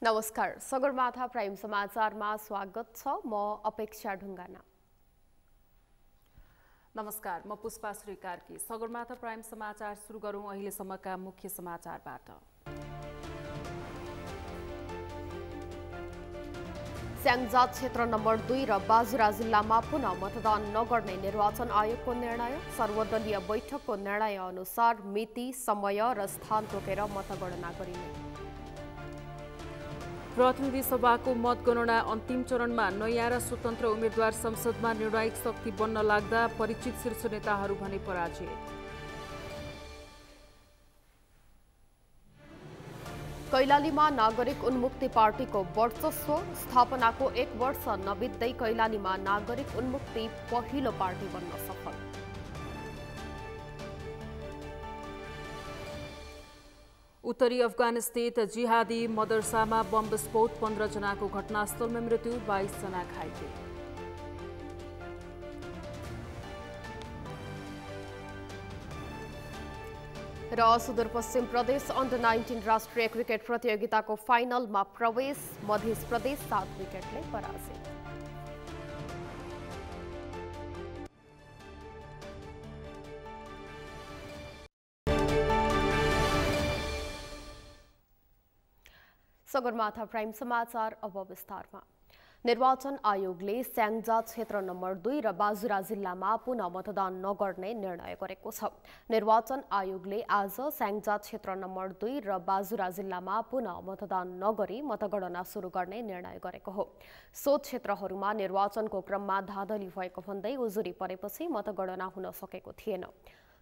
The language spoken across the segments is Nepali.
नमस्कार, सगरमाथा प्राइम समाचारमा स्वागत छ। म अपेक्षा ढुङ्गाना। नमस्कार, म पुष्पा श्रीकार्की। सगरमाथा प्राइम समाचार सुरु गरौँ अहिलेसम्मका मुख्य समाचारबाट। स्याङ्जा क्षेत्र नम्बर 2 र बाजुरा जिल्लामा पुनः मतदान नगर्ने निर्वाचन आयोगको निर्णय। सर्वदलीय बैठकको निर्णय अनुसार मिति, समय र स्थान तोकेर मतगणना गरिने। प्रतिनिधि सभाको मतगणना अन्तिम चरणमा नयाँ र स्वतन्त्र उम्मेद्वार संसदमा निर्णायक शक्ति बन्न लाग्दा परिचित शीर्ष नेताहरू भने पराजित। कैलालीमा नागरिक उन्मुक्ति पार्टीको वर्चस्व। स्थापनाको 1 वर्ष नबित्दै कैलालीमा नागरिक उन्मुक्ति पहिलो पार्टी बन्न सफल। उत्तरी अफगानस्थित जिहादी मदरसामा बम विस्फोट, 15 जनाको घटनास्थलमा मृत्यु, 22 जना घाइते। र सुदूरपश्चिम प्रदेश अन्डर-19 राष्ट्रिय क्रिकेट प्रतियोगिताको फाइनलमा प्रवेश। मध्य प्रदेश 7 विकेटले पराजित। सगरमाथा प्राइम समाचार अब विस्तारमा। निर्वाचन आयोगले स्याङ्जा क्षेत्र नम्बर 2 र बाजुरा जिल्लामा पुनः मतदान नगर्ने निर्णय गरेको छ। निर्वाचन आयोगले आज स्याङ्जा क्षेत्र नम्बर 2 र बाजुरा जिल्लामा पुनः मतदान नगरी मतगणना सुरु गर्ने निर्णय गरेको हो। सो क्षेत्रहरूमा निर्वाचनको क्रममा धाँधली भएको भन्दै उजुरी परेपछि मतगणना हुन सकेको थिएन।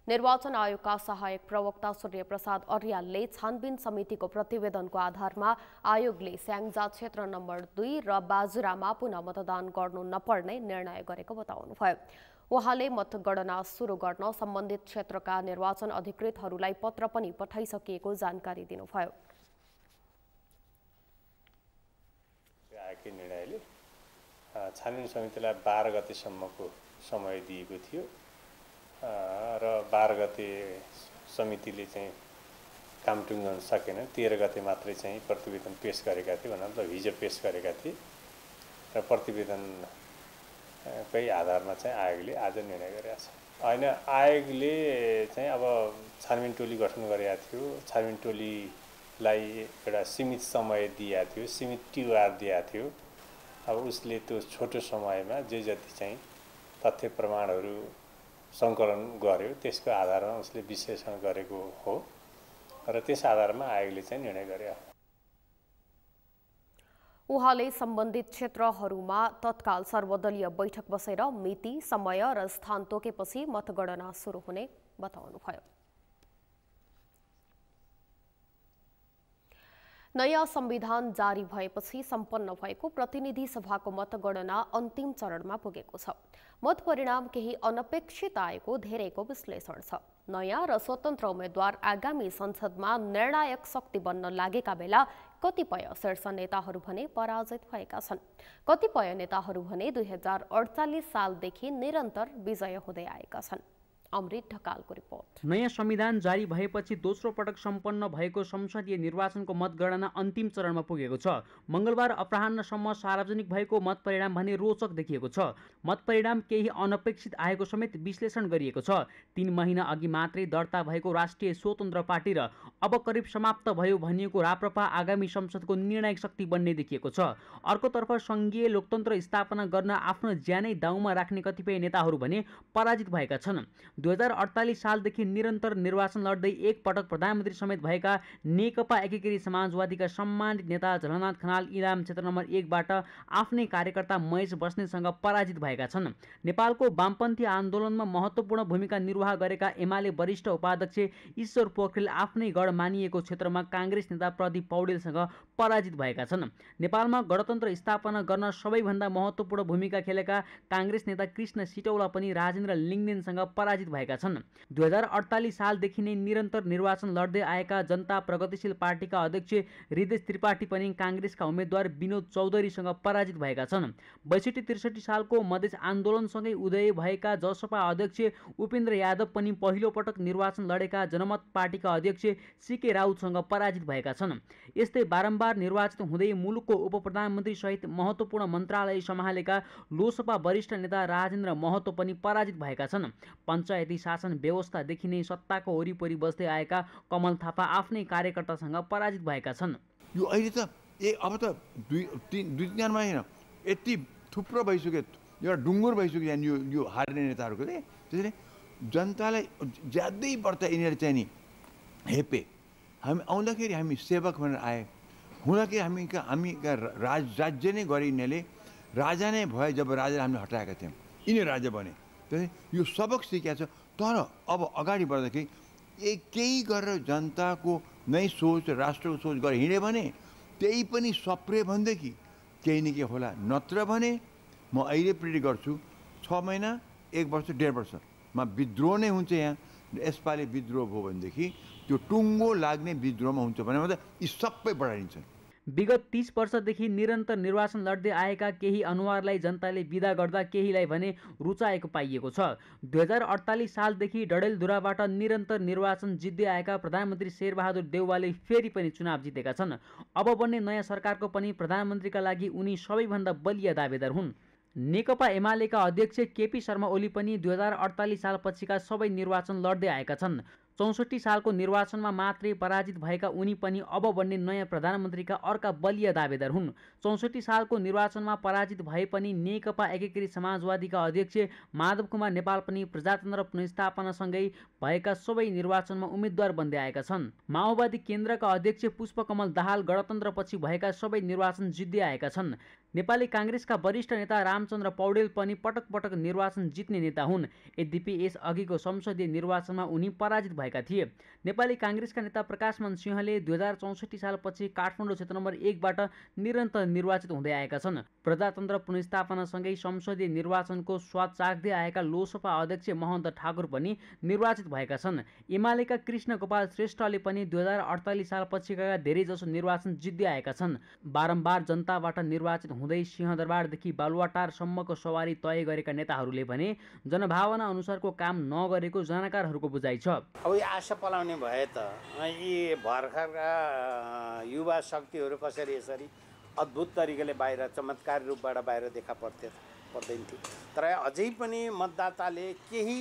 निर्वाचन आयोगका सहायक प्रवक्ता सूर्य प्रसाद अर्यालले छानबिन समितिको प्रतिवेदनको आधारमा आयोगले स्याङ्जा क्षेत्र नम्बर 2 र बाजुरामा पुनः मतदान गर्नु नपर्ने निर्णय गरेको बताउनुभयो। उहाँले मतगणना सुरु गर्न सम्बन्धित क्षेत्रका निर्वाचन अधिकृतहरूलाई पत्र पनि पठाइसकिएको जानकारी दिनुभयो। आयोगको निर्णयले छानबिन समितिलाई 12 गतेसम्मको समय दिएको थियो र 12 गते समितिले चाहिँ काम टुङ्गाउन सकेन। 13 गते मात्रै चाहिँ प्रतिवेदन पेश गरेका थिए, भन्दा हिजो पेश गरेका थिए र प्रतिवेदनकै आधारमा चाहिँ आयोगले आज निर्णय गरेका छ। होइन, आयोगले चाहिँ अब छानबिन टोली गठन गरेका थियो। छानबिन टोलीलाई एउटा सीमित समय दिएको थियो, सीमित टिआर दिएको थियो। अब उसले त्यो छोटो समयमा जे जति चाहिँ तथ्य प्रमाणहरू सङ्कलन गर्यो, त्यसको आधारमा उसले विश्लेषण गरेको हो र त्यस आधारमा आयोगले चाहिँ निर्णय गर्यो। उहाँले सम्बन्धित क्षेत्रहरूमा तत्काल सर्वदलीय बैठक बसेर मिति, समय र स्थान तोकेपछि मतगणना सुरु हुने बताउनुभयो। नयाँ संविधान जारी भएपछि सम्पन्न भएको प्रतिनिधि सभाको मतगणना अन्तिम चरणमा पुगेको छ। मत परिणाम केही अनपेक्षित आएको धेरैको विश्लेषण छ। नयाँ र स्वतन्त्र उम्मेद्वार आगामी संसदमा निर्णायक शक्ति बन्न लागेका बेला कतिपय शीर्ष नेताहरू भने पराजित भएका छन्। कतिपय नेताहरू भने 2048 सालदेखि निरन्तर विजय हुँदै आएका छन्। अमृत ढकालको रिपोर्ट। नयाँ संविधान जारी भएपछि दोस्रो पटक सम्पन्न भएको संसदीय निर्वाचनको मतगणना अन्तिम चरणमा पुगेको छ। मंगलबार अपराह्नसम्म सार्वजनिक भएको मत परिणाम भने रोचक देखिएको छ। मत परिणाम केही अनपेक्षित आएको समेत विश्लेषण गरिएको छ। 3 महिना अघि मात्रै दर्ता भएको राष्ट्रिय स्वतन्त्र पार्टी र अब करिब समाप्त भयो भनिएको राप्रपा आगामी संसदको निर्णायक शक्ति बन्ने देखिएको छ। अर्कोतर्फ संघीय लोकतन्त्र स्थापना गर्न आफ्नो ज्यानै दाउमा राख्ने कतिपय नेताहरू भने पराजित भएका छन्। 2048 सालदेखि निरन्तर निर्वाचन लड्दै एक पटक प्रधानमन्त्री समेत भएका नेकपा एकीकृत समाजवादीका सम्मानित नेता झलनाथ खनाल इलाम क्षेत्र नम्बर 1 बाट आफ्नै कार्यकर्ता महेश बस्नेतसँग पराजित भएका छन्। नेपालको वामपन्थी आन्दोलनमा महत्त्वपूर्ण भूमिका निर्वाह गरेका एमाले वरिष्ठ उपाध्यक्ष ईश्वर पोखरेल आफ्नै गढ मानिएको क्षेत्रमा काङ्ग्रेस नेता प्रदीप पौडेलसँग पराजित भएका छन्। नेपालमा गणतन्त्र स्थापना गर्न सबैभन्दा महत्त्वपूर्ण भूमिका खेलेका काङ्ग्रेस नेता कृष्ण सिटौला पनि राजेन्द्र लिङ्गदेनसँग पराजित भएका छन्। 2048 सालदेखि नै निरन्तर निर्वाचन लड्दै आएका जनता प्रगतिशील पार्टीका अध्यक्ष हृदेश त्रिपाठी पनि काङ्ग्रेसका उम्मेद्वार विनोद चौधरीसँग पराजित भएका छन्। 62-63 सालको मधेस आन्दोलनसँगै उदय भएका जसपा अध्यक्ष उपेन्द्र यादव पनि पहिलो पटक निर्वाचन लडेका जनमत पार्टीका अध्यक्ष सीके राउतसँग पराजित भएका छन्। यस्तै बारम्बार निर्वाचित हुँदै मुलुकको उपप्रधानमन्त्री सहित महत्त्वपूर्ण मन्त्रालय सम्हालेका लोसपा वरिष्ठ नेता राजेन्द्र महतो पनि पराजित भएका छन्। पञ्चायती शासन व्यवस्थादेखि नै सत्ताको वरिपरि बस्दै आएका कमल थापा आफ्नै कार्यकर्तासँग पराजित भएका छन्। यो अहिले त अब त दुई तीन महिना यति थुप्रो भइसक्यो, एउटा डुङ्गुर भइसक्यो यो हार्ने नेताहरूको चाहिँ। त्यसैले जनतालाई ज्यादै बढ्ता यिनीहरू चाहिँ नि हेपे। हामी आउँदाखेरि हामी सेवक भनेर आए, हुँदाखेरि हामी राज्य नै गरे यिनीहरूले, राजा नै भए जब राजा हामीले हटाएका थियौँ, यिनी राजा बने। त्यसैले यो सबक सिकेको छ। तर अब अगाडि बढ्दाखेरि केही गरेर जनताको नै सोच, राष्ट्रको सोच गरेर हिँड्यो भने त्यही पनि सप्रे भनेदेखि केही न केही होला। नत्र भने म अहिले प्रेडिक्ट गर्छु 6 महिना 1 वर्ष 1.5 वर्षमा विद्रोह नै हुन्छ। यहाँ यसपालि विद्रोह भयो भनेदेखि त्यो टुङ्गो लाग्ने विद्रोहमा हुन्छ भने मात्रै यी सबै बढाइन्छन्। विगत 30 वर्षदेखि निरन्तर निर्वाचन लड्दै आएका केही अनुहारलाई जनताले विदा गर्दा केहीलाई भने रुचाएको पाइएको छ। 2048 सालदेखि डडेलधुराबाट निरन्तर निर्वाचन जित्दै आएका प्रधानमन्त्री शेरबहादुर देउवाले फेरि पनि चुनाव जितेका छन्। अब बन्ने नयाँ सरकारको पनि प्रधानमन्त्रीका लागि उनी सबैभन्दा बलिया दावेदार हुन्। नेकपा एमालेका अध्यक्ष केपी शर्मा ओली पनि 2048 सालपछिका सबै निर्वाचन लड्दै आएका छन्। 64 सालको निर्वाचनमा मात्रै पराजित भएका उनी पनि अब बन्ने नयाँ प्रधानमन्त्रीका अर्का बलिया दावेदार हुन्। 64 सालको निर्वाचनमा पराजित भए पनि नेकपा एकीकृत समाजवादीका अध्यक्ष माधव कुमार नेपाल पनि प्रजातन्त्र पुनर्स्थापनासँगै भएका सबै निर्वाचनमा उम्मेद्वार बन्दै आएका छन्। माओवादी केन्द्रका अध्यक्ष पुष्पकमल दाहाल गणतन्त्रपछि भएका सबै निर्वाचन जित्दै आएका छन्। नेपाली काङ्ग्रेसका वरिष्ठ नेता रामचन्द्र पौडेल पनि पटक पटक निर्वाचन जित्ने नेता हुन्। यद्यपि यस अघिको संसदीय निर्वाचनमा उनी पराजित भएका थिए। नेपाली काङ्ग्रेसका नेता प्रकाशमान सिंहले 2064 सालपछि काठमाडौँ क्षेत्र नम्बर 1बाट निरन्तर निर्वाचित हुँदै आएका छन्। प्रजातन्त्र पुनर्स्थापनासँगै संसदीय निर्वाचनको स्वाद चाख्दै आएका लोसपा अध्यक्ष महन्त ठाकुर पनि निर्वाचित भएका छन्। एमालेका कृष्ण गोपाल श्रेष्ठले पनि 2048 सालपछिका धेरैजसो निर्वाचन जित्दै आएका छन्। बारम्बार जनताबाट निर्वाचित हुँदै सिंहदरबारदेखि बालुवाटारसम्मको सवारी तय गरेका नेताहरूले भने जनभावना अनुसारको काम नगरेको जानकारहरूको बुझाइ छ। अब यो आशा पलाउने भए त यी भर्खरका युवा शक्तिहरू कसरी यसरी अद्भुत तरिकाले बाहिर चमत्कारी रूपबाट बाहिर देखा पर्दैन थियो। तर अझै पनि मतदाताले केही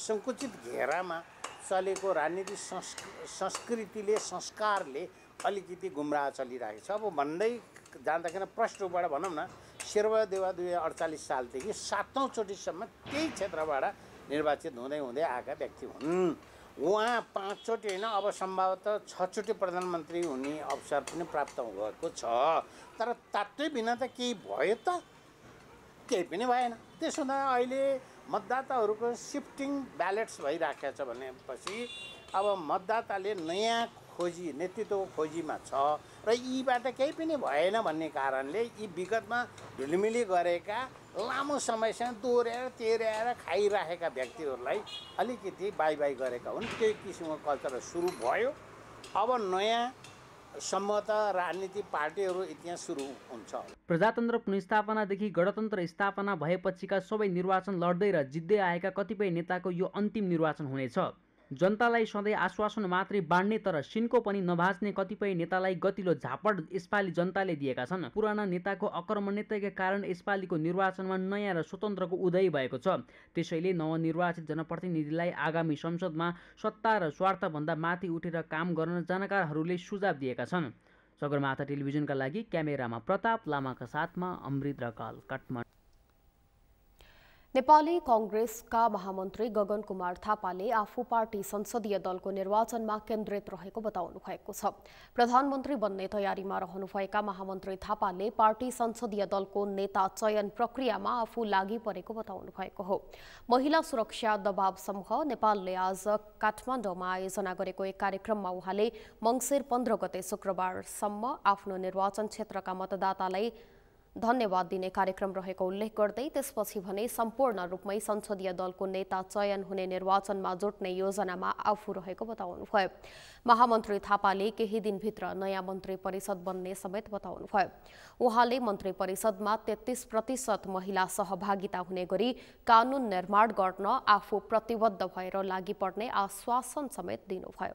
सङ्कुचित घेरामा चलेको राजनीतिक संस्कृतिले संस्कारले अलिकति गुमराह चलिरहेको छ। अब भन्दै जाँदाखेरि प्रष्ट रूपबाट भनौँ न, शेरबहादुर देउवा 2048 सालदेखि 7औं चोटिसम्म त्यही क्षेत्रबाट निर्वाचित हुँदै आएका व्यक्ति हुन्। उहाँ 5 चोटि होइन, अब सम्भवतः 6 चोटि प्रधानमन्त्री हुने अवसर पनि प्राप्त भएको छ। तर तात्तै बिना त केही भयो त? केही पनि भएन। त्यसो हुँदा अहिले मतदाताहरूको सिफ्टिङ ब्यालेट्स भइराखेको छ भनेपछि अब मतदाताले नयाँ खोजी, नेतृत्वको खोजीमा छ र यीबाट केही पनि भएन भन्ने कारणले यी विगतमा ढिलिमिली गरेका लामो समयसँग दोहोऱ्याएर तेह्र्याएर खाइराखेका व्यक्तिहरूलाई अलिकति बाई गरेका हुन्। केही किसिमको कल्चर सुरु भयो। अब नयाँ सम्भवतः राजनीतिक पार्टीहरू इतिहास सुरु हुन्छ। प्रजातन्त्र पुनर्स्थापनादेखि गणतन्त्र स्थापना भएपछिका सबै निर्वाचन लड्दै र जित्दै आएका कतिपय नेताको यो अन्तिम निर्वाचन हुनेछ। जनतालाई सधैँ आश्वासन मात्रै बाँड्ने तर सिन्को पनि नभाच्ने कतिपय नेतालाई गतिलो झापड यसपालि जनताले दिएका छन्। पुराना नेताको अकर्मण्यताका कारण यसपालिको निर्वाचनमा नयाँ र स्वतन्त्रको उदय भएको छ। त्यसैले नवनिर्वाचित जनप्रतिनिधिलाई आगामी संसदमा सत्ता र स्वार्थभन्दा माथि उठेर काम गर्न जानकारहरूले सुझाव दिएका छन्। सगरमाथा टेलिभिजनका लागि क्यामेरामा प्रताप लामाका साथमा अमृत रकाल, काठमाडौँ। नेपाली कांग्रेसका महामन्त्री गगन कुमार थापाले आफू पार्टी संसदीय दलको निर्वाचनमा केन्द्रित रहेको बताउनु भएको छ। प्रधानमन्त्री बन्ने तयारीमा रहनुभएका महामन्त्री थापाले पार्टी संसदीय दलको नेता चयन प्रक्रियामा आफू लागि परेको बताउनु भएको हो। महिला सुरक्षा दबाव समूह नेपालले आज काठमाडौँमा आयोजना गरेको एक कार्यक्रममा उहाँले मङ्सिर 15 गते शुक्रबारसम्म आफ्नो निर्वाचन क्षेत्रका मतदातालाई धन्यवाद दिने कार्यक्रम रहेको उल्लेख गर्दै त्यसपछि भने सम्पूर्ण रूपमै संसदीय दलको नेता चयन हुने निर्वाचनमा जुट्ने योजनामा आफू रहेको बताउनुभयो। महामन्त्री थापाले केही दिनभित्र नयाँ मन्त्री परिषद बन्ने समेत बताउनुभयो। उहाँले मन्त्री परिषदमा 33% महिला सहभागिता हुने गरी कानून निर्माण गर्न आफू प्रतिबद्ध भएर लागि पर्ने आश्वासन समेत दिनुभयो।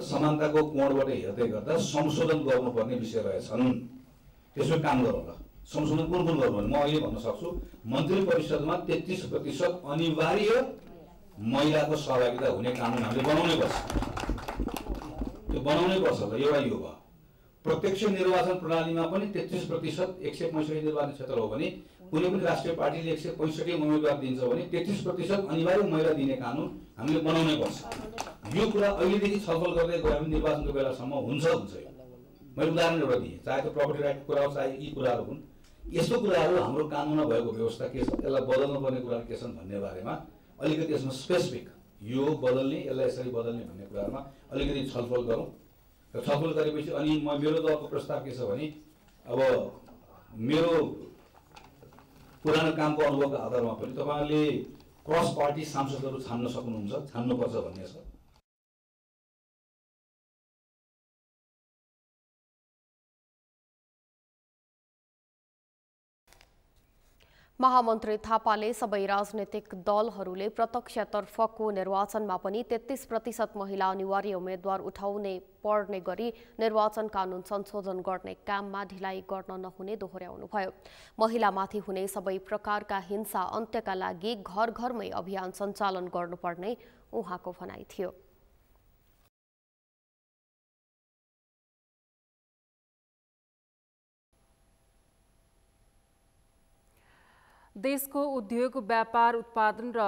समानताको कोणबाट हेर्दै गर्दा संशोधन गर्नुपर्ने विषय रहेछन्। त्यसमा काम गरौँ ल। संशोधन कुन कुन गर्नु भने म अहिले भन्न सक्छु, मन्त्री परिषदमा 33% अनिवार्य महिलाको सहभागिता हुने कानुन हामीले बनाउनै पर्छ। त्यो बनाउनै पर्छ ल। एउटा यो भयो। प्रत्यक्ष निर्वाचन प्रणालीमा पनि 33% 165 निर्वाचन क्षेत्र हो भने कुनै पनि राष्ट्रिय पार्टीले 165 उम्मेदवार दिन्छ भने 33% अनिवार्य महिला दिने कानुन हामीले बनाउनै पर्छ। यो कुरा अहिलेदेखि छलफल गर्दै गयो भने निर्वाचनको बेलासम्म हुन्छ। मैले उदाहरण एउटा दिएँ, चाहे त्यो प्रपर्टी राइटको कुरा हो, चाहे यी कुराहरू हुन्। यस्तो कुराहरू हाम्रो कानुनमा भएको व्यवस्था के छ, यसलाई बदल्नुपर्ने कुराहरू के छन् भन्ने बारेमा अलिकति यसमा स्पेसिफिक यो बदल्ने, यसलाई यसरी बदल्ने भन्ने कुरामा अलिकति छलफल गरौँ। र छलफल गरेपछि अनि मेरो दलको प्रस्ताव के छ भने अब मेरो पुरानो कामको अनुभवको आधारमा पनि तपाईँहरूले क्रस पार्टी सांसदहरू छान्न सक्नुहुन्छ, छान्नुपर्छ भन्ने छ। महामन्त्री थापाले सबै राजनीतिक दलहरूले प्रत्यक्षतर्फको निर्वाचनमा पनि 33% महिला अनिवार्य उम्मेद्वार उठाउने पर्ने गरी निर्वाचन कानुन संशोधन गर्ने काममा ढिलाइ गर्न नहुने दोहोर्याउनुभयो। महिलामाथि हुने सबै प्रकारका हिंसा अन्त्यका लागि घर घरमै अभियान सञ्चालन गर्नुपर्ने उहाँको भनाइ थियो। देशको उद्योग, व्यापार, उत्पादन र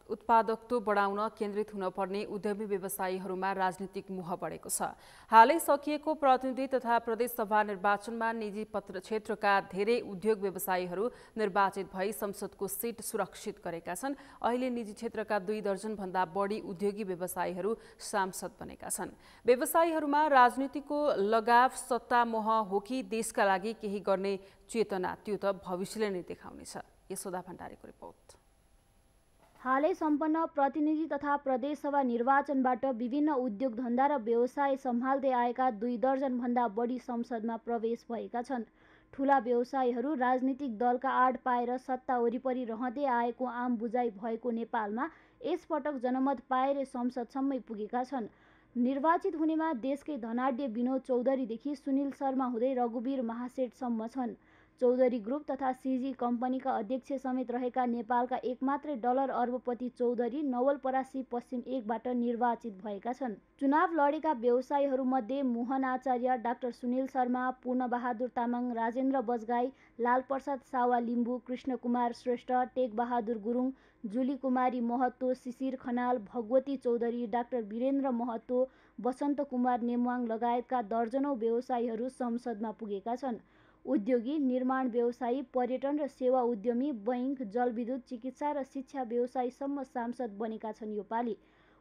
उत्पादकत्व बढाउन केन्द्रित हुनुपर्ने उद्यमी व्यवसायीहरूमा राजनीतिक मोह बढेको छ। हालै सकिएको प्रतिनिधि तथा प्रदेश सभा निर्वाचनमा निजी क्षेत्रका धेरै उद्योग व्यवसायीहरू निर्वाचित भई संसदको सिट सुरक्षित गरेका छन्। अहिले निजी क्षेत्रका 2 दर्जनभन्दा बढी उद्योगी व्यवसायीहरू सांसद बनेका छन्। व्यवसायीहरूमा राजनीतिको लगाव, सत्ता मोह हो कि देशका लागि केही गर्ने चेतना, त्यो त भविष्यले नै देखाउनेछ। यशोदा भण्डारीको रिपोर्ट। हालै सम्पन्न प्रतिनिधि तथा प्रदेशसभा निर्वाचनबाट विभिन्न उद्योग धन्दा र व्यवसाय सम्हाल्दै आएका 2 दर्जनभन्दा बढी संसदमा प्रवेश भएका छन्। ठूला व्यवसायीहरू राजनीतिक दलका आड पाएर सत्ता वरिपरि रहँदै आएको आम बुझाइ भएको नेपालमा यसपटक जनमत पाएर संसदसम्मै पुगेका छन्। निर्वाचित हुनेमा देशकै धनाढ्य विनोद चौधरीदेखि सुनिल शर्मा हुँदै रघुवीर महासेठसम्म छन्। चौधरी ग्रुप तथा सीजी कम्पनीका अध्यक्ष समेत रहेका नेपालका एकमात्रै डलर अर्बपति चौधरी नवलपरासी पश्चिम 1बाट निर्वाचित भएका छन्। चुनाव लडेका व्यवसायीहरूमध्ये मोहन आचार्य, डाक्टर सुनिल शर्मा, पूर्णबहादुर तामाङ, राजेन्द्र बजगाई, लालप्रसाद सावा लिम्बू, कृष्णकुमार श्रेष्ठ, टेकबहादुर गुरुङ, जुली कुमारी महतो, शिशिर खनाल, भगवती चौधरी, डाक्टर वीरेन्द्र महतो, वसन्त कुमार नेमवाङ लगायतका दर्जनौं व्यवसायीहरू संसदमा पुगेका छन्। उद्योगी, निर्माण व्यवसायी, पर्यटन र सेवा उद्यमी, बैंक, जलविद्युत, चिकित्सा र शिक्षा व्यवसायीसम्म सांसद बनेका छन्। यो पालि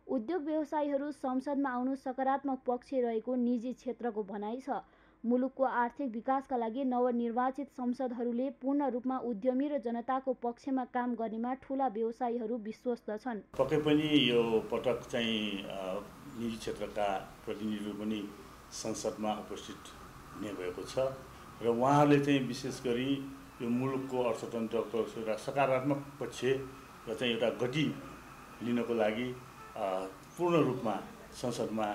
उद्योग व्यवसायीहरू संसदमा आउनु सकारात्मक पक्ष रहेको निजी क्षेत्रको भनाइ छ। मुलुकको आर्थिक विकासका लागि नवनिर्वाचित संसदहरूले पूर्ण रूपमा उद्यमी र जनताको पक्षमा काम गर्नेमा ठूला व्यवसायीहरू विश्वस्त छन्। पक्कै पनि यो पटक चाहिँ निजी क्षेत्रका प्रतिनिधिहरू पनि संसदमा उपस्थित हुने भएको छ र उहाँहरूले चाहिँ विशेष गरी यो मुलुकको अर्थतन्त्रको एउटा सकारात्मक पक्ष र चाहिँ एउटा गति लिनको लागि पूर्ण रूपमा संसदमा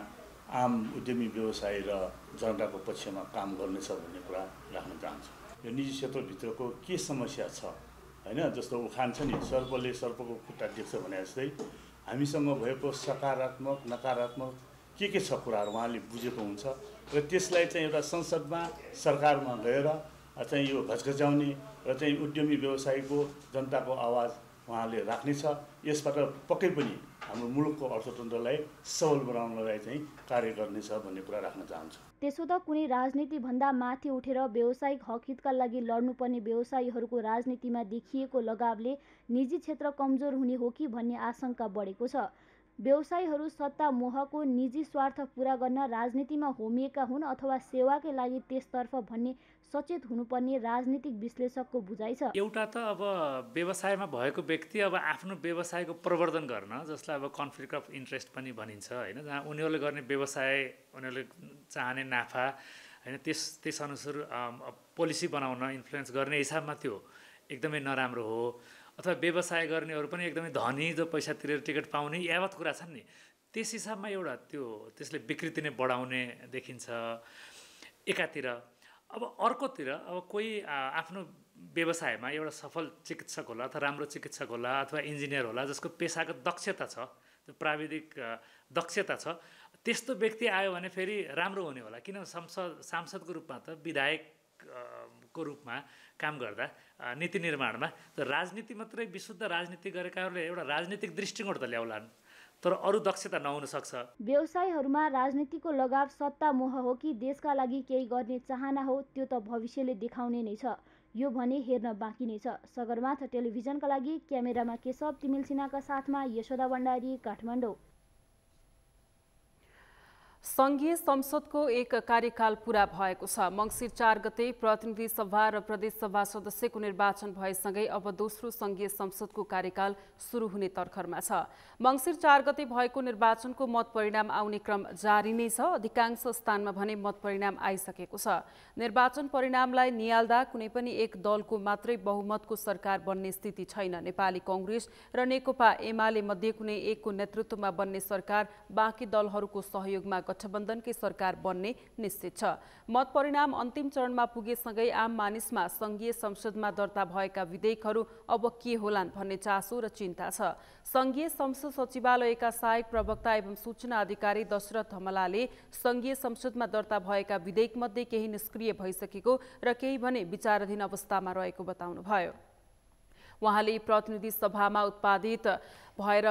आम उद्यमी व्यवसायी र जनताको पक्षमा काम गर्नेछ भन्ने कुरा राख्न चाहन्छु। यो निजी क्षेत्रभित्रको के समस्या छ हैन, जस्तो उखान छ नि, सर्पले सर्पको खुट्टा देख्छ भने जस्तै हामीसँग भएको सकारात्मक नकारात्मक के छ कुराहरू उहाँले बुझेको हुन्छ र त्यसलाई चाहिँ एउटा संसदमा सरकारमा गएर चाहिँ यो घचघच्याउने र चाहिँ उद्यमी व्यवसायीको जनताको आवाज उहाँले राख्नेछ। यसबाट पक्कै पनि हाम्रो मुलुकको अर्थतन्त्रलाई सबल बनाउनलाई चाहिँ कार्य गर्नेछ भन्ने कुरा राख्न चाहन्छु। त्यसो त कुनै राजनीति भन्दा माथि उठेर व्यावसायिक हकहितका लागि लड्नुपर्ने व्यवसायीहरूको राजनीतिमा देखिएको लगावले निजी क्षेत्र कमजोर हुने हो कि भन्ने आशंका बढेको छ। व्यवसायीहरू सत्ता मोहको निजी स्वार्थ पूरा गर्न राजनीतिमा होमिएका हुन् अथवा सेवाकै लागि त्यसतर्फ भन्ने सचेत हुनुपर्ने राजनीतिक विश्लेषकको बुझाइ छ। एउटा त अब व्यवसायमा भएको व्यक्ति अब आफ्नो व्यवसायको प्रवर्धन गर्न, जसलाई अब कन्फ्लिक्ट अफ इन्ट्रेस्ट पनि भनिन्छ हैन, जहाँ उनीहरूले गर्ने व्यवसाय, उनीहरूले चाहने नाफा हैन, त्यसअनुसार पोलिसी बनाउन, इन्फ्लुएन्स गर्ने हिसाबमा त्यो एकदमै नराम्रो हो। अथवा व्यवसाय गर्नेहरू पनि एकदमै धनी, जो पैसा तिरेर टिकट पाउने यावत कुरा छन् नि, त्यस हिसाबमा एउटा त्यसले विकृति नै बढाउने देखिन्छ एकातिर। अब अर्कोतिर अब कोही आफ्नो व्यवसायमा एउटा सफल चिकित्सक होला अथवा राम्रो चिकित्सक होला अथवा इन्जिनियर होला जसको पेसागत दक्षता छ, त्यो प्राविधिक दक्षता छ, त्यस्तो व्यक्ति आयो भने फेरि राम्रो हुने होला। किन सांसदको रूपमा त विधायकको रूपमा काम गर्दा नीति निर्माणमा त राजनीति मात्रै विशुद्ध राजनीति गरेकाहरूले एउटा राजनीतिक दृष्टिकोण त ल्याउलान्, तर अरू दक्षता नहुन सक्छ। व्यवसायीहरूमा राजनीतिको लगाव सत्ता मोह हो कि देशका लागि केही गर्ने चाहना हो, त्यो त भविष्यले देखाउने नै छ। यो भने हेर्न बाँकी नै छ। सगरमाथा टेलिभिजनका लागि क्यामेरामा केशव तिमिल सिन्हाका साथमा यशोदा भण्डारी, काठमाडौँ। संघीय संसदको एक कार्यकाल पूरा भएको छ। मङ्सिर 4 गते प्रतिनिधि सभा र प्रदेश सभा सदस्यको निर्वाचन भएसँगै अब दोस्रो संघीय संसदको कार्यकाल सुरु हुने तर्खरमा छ। मङ्सिर 4 गते भएको निर्वाचनको मत परिणाम आउने क्रम जारी नै छ। अधिकांश स्थानमा भने मत परिणाम आइसकेको छ। निर्वाचन परिणामलाई नियाल्दा कुनै पनि एक दलको मात्रै बहुमतको सरकार बन्ने स्थिति छैन। नेपाली कांग्रेस र नेकपा एमाले मध्ये कुनै एकको नेतृत्वमा बन्ने सरकार बाँकी दलहरूको सहयोगमा गठबन्धनकै सरकार बन्ने निश्चित छ। मत परिणाम अन्तिम चरणमा पुगेसँगै आम मानिसमा संघीय संसदमा दर्ता भएका विधेयकहरू अब के होलान् भन्ने चासो र चिन्ता छ। संघीय संसद सचिवालयका सहायक प्रवक्ता एवं सूचना अधिकारी दशरथ धमलाले संघीय संसदमा दर्ता भएका विधेयक मध्ये केही निष्क्रिय भइसकेको र केही भने विचाराधीन अवस्थामा रहेको बताउनुभयो। उहाँले प्रतिनिधि सभामा उत्पादित भएर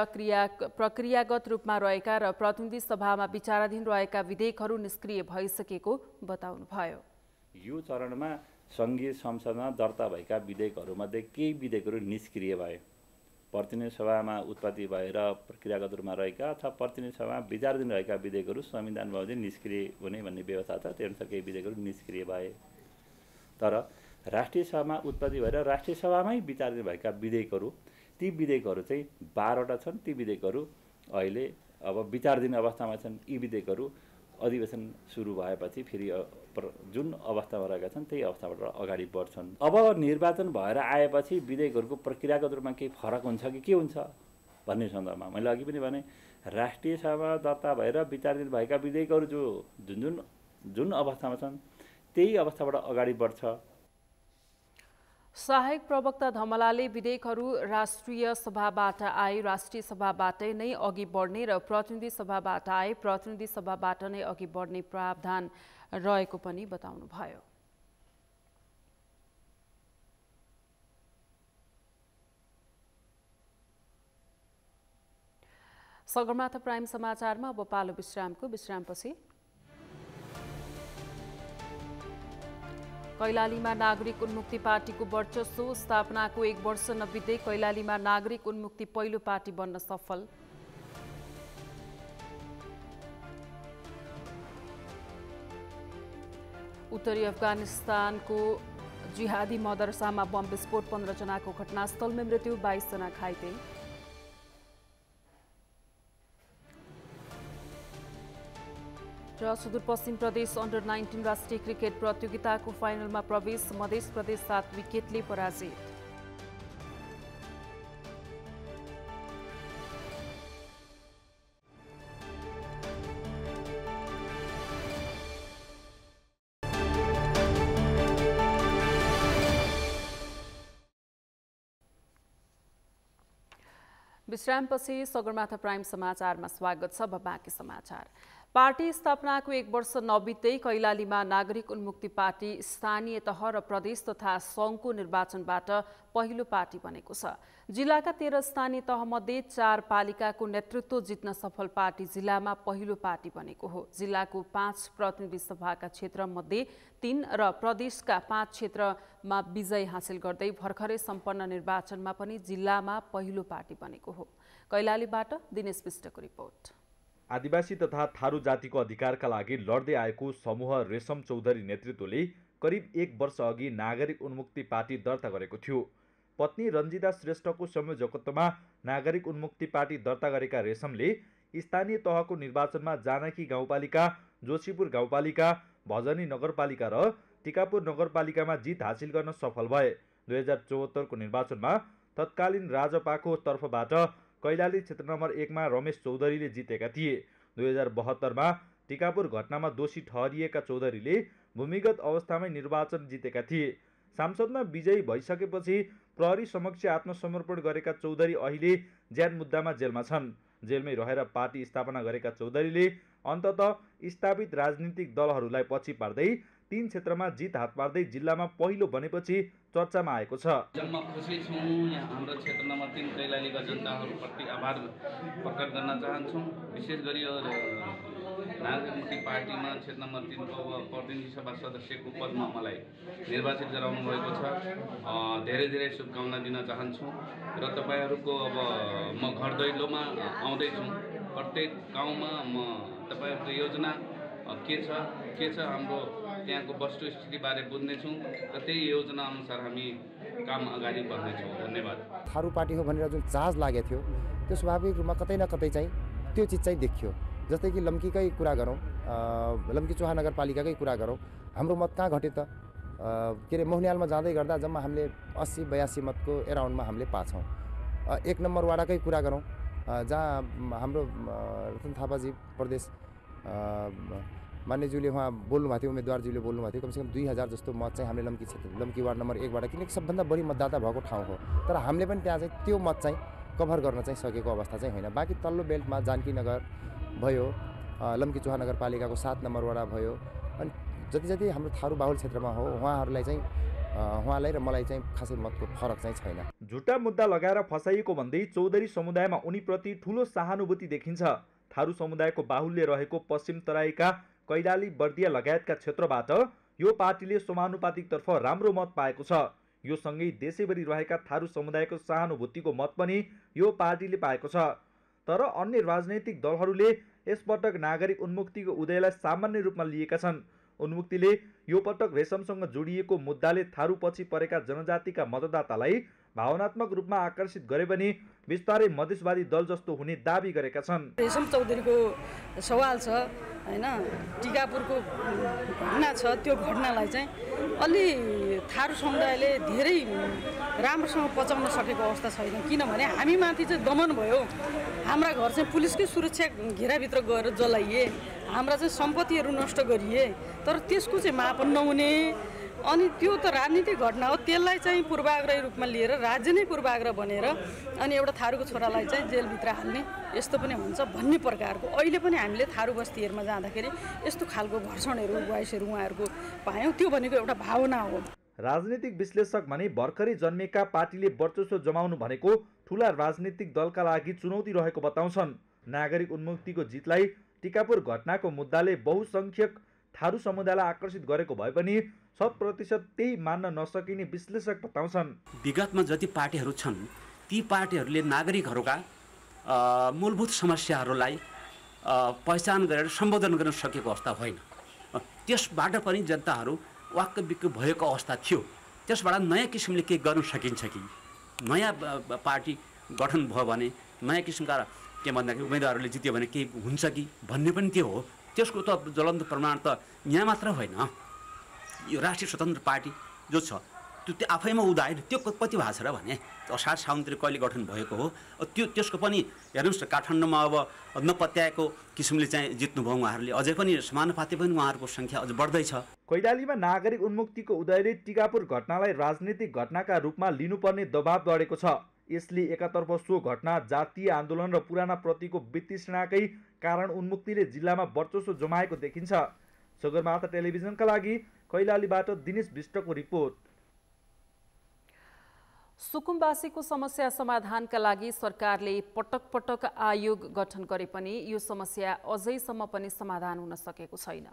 प्रक्रियागत रूपमा रहेका र प्रतिनिधि सभामा विचाराधीन रहेका विधेयकहरू निष्क्रिय भइसकेको बताउनुभयो। यो चरणमा संघीय संसदमा दर्ता भएका विधेयकहरूमध्ये केही विधेयकहरू निष्क्रिय भए। प्रतिनिधि सभामा उत्पत्ति भएर प्रक्रियागत रूपमा रहेका अथवा प्रतिनिधि सभामा विचाराधीन रहेका विधेयकहरू संविधान बमोजिम निष्क्रिय हुने भन्ने व्यवस्था छ। त्यही अनुसार केही विधेयकहरू निष्क्रिय भए। तर राष्ट्रिय सभामा उत्पत्ति भएर राष्ट्रिय सभामै विचाराधीन भएका विधेयकहरू, ती विधेयकहरू चाहिँ 12वटा छन्। ती विधेयकहरू अहिले अब विचाराधीन अवस्थामा छन्। यी विधेयकहरू अधिवेशन सुरु भएपछि फेरि जुन अवस्थामा रहेका छन् त्यही अवस्थाबाट अगाडि बढ्छन्। अब निर्वाचन भएर आएपछि विधेयकहरूको प्रक्रियागत रूपमा केही फरक हुन्छ कि के हुन्छ भन्ने सन्दर्भमा मैले अघि पनि भने राष्ट्रिय सभामा दर्ता भएर विचाराधीन भएका विधेयकहरू जुन अवस्थामा छन् त्यही अवस्थाबाट अगाडि बढ्छ। सहायक प्रवक्ता धमलाले विधेयकहरू राष्ट्रिय सभाबाट आए राष्ट्रिय सभाबाटै नै अघि बढ्ने र प्रतिनिधि सभाबाट आए प्रतिनिधि सभाबाट नै अघि बढ्ने प्रावधान रहेको पनि बताउनुभयो। सगरमाथा प्राइम समाचारमा अब पालो विश्रामपछि कैलालीमा नागरिक उन्मुक्ति पार्टीको वर्चस्व स्थापनाको 1 वर्ष नबित्दै कैलालीमा नागरिक उन्मुक्ति पहिलो पार्टी बन्न सफल। उत्तरी अफगानिस्तानको जिहादी मदरसामा बम विस्फोट 15 जनाको घटनास्थलमै मृत्यु 22 जना घाइते। र सुदूरपश्चिम प्रदेश अन्डर 19 राष्ट्रिय क्रिकेट प्रतियोगिताको फाइनलमा प्रवेश मध्य प्रदेश 7 विकेटले पराजित। विश्रामपछि सगरमाथा प्राइम समाचारमा स्वागत छ। बाँकी समाचार। पार्टी स्थापनाको 1 वर्ष नबित्दै कैलालीमा नागरिक उन्मुक्ति पार्टी स्थानीय तह र प्रदेश तथा सङ्घको निर्वाचनबाट पहिलो पार्टी बनेको छ। जिल्लाका 13 स्थानीय तहमध्ये 4 पालिकाको नेतृत्व जित्न सफल पार्टी जिल्लामा पहिलो पार्टी बनेको हो। जिल्लाको 5 प्रतिनिधि सभाका क्षेत्रमध्ये 3 र प्रदेशका 5 क्षेत्रमा विजय हासिल गर्दै भर्खरै सम्पन्न निर्वाचनमा पनि जिल्लामा पहिलो पार्टी बनेको हो। कैलालीबाट दिनेश विष्टको रिपोर्ट। आदिवासी तथा थारू जातिको अधिकारका लागि लड्दै आएको समूह रेशम चौधरी नेतृत्वले करिब 1 वर्ष अघि नागरिक उन्मुक्ति पार्टी दर्ता गरेको थियो। पत्नी रञ्जिता श्रेष्ठको संयोजकत्वमा नागरिक उन्मुक्ति पार्टी दर्ता गरेका रेशमले स्थानीय तहको निर्वाचनमा जानकी गाउँपालिका, जोशीपुर गाउँपालिका, भजनी नगरपालिका र टिकापुर नगरपालिकामा जित हासिल गर्न सफल भए। 2074 को निर्वाचनमा तत्कालीन राजपाको तर्फबाट कैलाली क्षेत्र नम्बर 1 मा रमेश चौधरीले जितेका थिए। 2072 मा टिकापुर घटनामा दोषी ठहरिएका चौधरीले भूमिगत अवस्थामै निर्वाचन जितेका थिए। सांसदमा विजयी भइसकेपछि प्रहरी समक्ष आत्मसमर्पण गरेका चौधरी अहिले ज्यान मुद्दामा जेलमा छन्। जेलमै रहेर पार्टी स्थापना गरेका चौधरीले अन्ततः स्थापित राजनीतिक दलहरूलाई पछि पार्दै 3 क्षेत्रमा जित हात पार्दै जिल्लामा पहिलो बनेपछि चर्चामा आएको छ। जम्मा खुसी छौँ। यहाँ हाम्रो क्षेत्र नम्बर 3 कैलालीका जनताहरूप्रति आभार प्रकट गर्न चाहन्छौँ। विशेष गरी नागरिक मुक्ति पार्टीमा क्षेत्र नम्बर 3 को प्रतिनिधि सभा सदस्यको पदमा मलाई निर्वाचित गराउनु भएको छ। धेरै धेरै शुभकामना दिन चाहन्छु र तपाईँहरूको अब म घर दैलोमा आउँदैछु। प्रत्येक गाउँमा म तपाईँहरूको योजना के छ हाम्रो त्यहाँको वस्तुस्थितिबारे बुझ्नेछौँ र त्यही योजना अनुसार हामी काम अगाडि बढ्नेछौँ। धन्यवाद। थारू पार्टी हो भनेर जुन चार्ज लागेको थियो त्यो स्वाभाविक रूपमा कतै न कतै चाहिँ त्यो चिज चाहिँ देखियो। जस्तै कि लम्कीकै कुरा गरौँ, लम्की चौहा नगरपालिकाकै कुरा गरौँ, हाम्रो मत कहाँ घट्यो त? के अरे मोहनियालमा जाँदै गर्दा जम्मा हामीले 80-82 मतको एराउन्डमा हामीले पाछौँ। 1 नम्बर वाडाकै कुरा गरौँ, जहाँ हाम्रो रतन थापाजी प्रदेश मान्यज्यूले उहाँ बोल्नुभएको थियो, उम्मेदवारज्यूले बोल्नुभएको थियो, कमसेकम 2000 जस्तो मत चाहिँ हामीले लम्की वार्ड नम्बर 1बाट, किनकि सबभन्दा बढी मतदाता भएको ठाउँ हो। तर हामीले पनि त्यहाँ चाहिँ त्यो मत चाहिँ कभर गर्न चाहिँ सकेको अवस्था चाहिँ होइन। बाँकी तल्लो बेल्टमा जानकी नगर भयो, लम्की चौहा नगरपालिकाको 7 नम्बर वडा भयो, अनि जति जति हाम्रो थारू बाहुल क्षेत्रमा हो उहाँहरूलाई चाहिँ उहाँलाई र मलाई चाहिँ खासै मतको फरक चाहिँ छैन। झुटा मुद्दा लगाएर फसाइएको भन्दै चौधरी समुदायमा उनीप्रति ठूलो सहानुभूति देखिन्छ। थारू समुदायको बाहुल्य रहेको पश्चिम तराईका कैलाली, बर्दिया लगायतका क्षेत्रबाट यो पार्टीले समानुपातिकतर्फ राम्रो मत पाएको छ। यो सँगै देशैभरि रहेका थारू समुदायको सहानुभूतिको मत पनि यो पार्टीले पाएको छ। तर अन्य राजनैतिक दलहरूले यसपटक नागरिक उन्मुक्तिको उदयलाई सामान्य रूपमा लिएका छन्। उन्मुक्तिले यो पटक रेशमसँग जोडिएको मुद्दाले थारू पछि परेका जनजातिका मतदातालाई भावनात्मक रूपमा आकर्षित गरे पनि बिस्तारै मधेसवादी दल जस्तो हुने दाबी गरेका छन्। रेशम चौधरीको सवाल छ हैन, टिकापुरको घटना छ, त्यो घटनालाई चाहिँ अलि थारू समुदायले धेरै राम्रोसँग पचाउन सकेको अवस्था छैन। किनभने हामीमाथि चाहिँ दमन भयो, हाम्रा घर चाहिँ पुलिसकै सुरक्षा घेराभित्र गएर जलाइए, हाम्रा चाहिँ सम्पत्तिहरू नष्ट गरिए, तर त्यसको चाहिँ मापन नहुने। अनि त्यो त राजनीतिक घटना हो, त्यसलाई चाहिँ पूर्वाग्रही रूपमा लिएर राज्य नै पूर्वाग्रह बनेर अनि एउटा थारूको छोरालाई चाहिँ जेलभित्र हाल्ने यस्तो पनि हुन्छ भन्ने प्रकारको अहिले पनि हामीले थारू बस्तीहरूमा जाँदाखेरि यस्तो खालको घर्षणहरू भोइसहरू उहाँहरूको पायौँ। त्यो भनेको एउटा भावना हो। राजनीतिक विश्लेषक भने भर्खरै जन्मेका पार्टीले वर्चस्व जमाउनु भनेको ठूला राजनीतिक दलका लागि चुनौती रहेको बताउँछन्। नागरिक उन्मुक्तिको जितलाई टिकापुर घटनाको मुद्दाले बहुसंख्यक थारू समुदायलाई आकर्षित गरेको भए पनि 100% त्यही मान्न नसकिने विश्लेषक बताउँछन्। विगतमा जति पार्टीहरू छन् ती पार्टीहरूले नागरिकहरूका मूलभूत समस्याहरूलाई पहिचान गरेर सम्बोधन गर्न सकेको अवस्था होइन। त्यसबाट पनि जनताहरू वाक्क बिक्क भएको अवस्था थियो। त्यसबाट नयाँ किसिमले के गर्न सकिन्छ कि, नयाँ पार्टी गठन भयो भने नयाँ किसिमका के भन्दाखेरि उम्मेदवारहरूले जित्यो भने केही हुन्छ कि भन्ने पनि त्यो हो। त्यसको त ज्वलन्त प्रमाण त यहाँ मात्र होइन, यो राष्ट्रिय स्वतन्त्र पार्टी जो छ त्यो आफैमा उदाएन, त्यो कति भएको छ र भने असार साउनतिर कहिले गठन भएको हो। त्यसको पनि हेर्नुहोस् न, काठमाडौँमा अब नपत्याएको किसिमले चाहिँ जित्नुभयो उहाँहरूले, अझै पनि समानुपाती पनि उहाँहरूको सङ्ख्या अझ बढ्दैछ। कैलालीमा नागरिक उन्मुक्तिको उदयले टिकापुर घटनालाई राजनीतिक घटनाका रूपमा लिनुपर्ने दबाव बढेको छ। यसले एकातर्फ सो घटना जातीय आन्दोलन र पुराना प्रतिको वितृष्णाकै कारण उन्मुक्तिले जिल्लामा वर्चस्व जमाएको देखिन्छ। सगरमाथा टेलिभिजनका लागि कैलालीबाट दिनेश विष्टको रिपोर्ट। सुकुम्बासीको समस्या समाधानका लागि सरकारले पटक पटक आयोग गठन गरे पनि यो समस्या अझैसम्म पनि समाधान हुन सकेको छैन।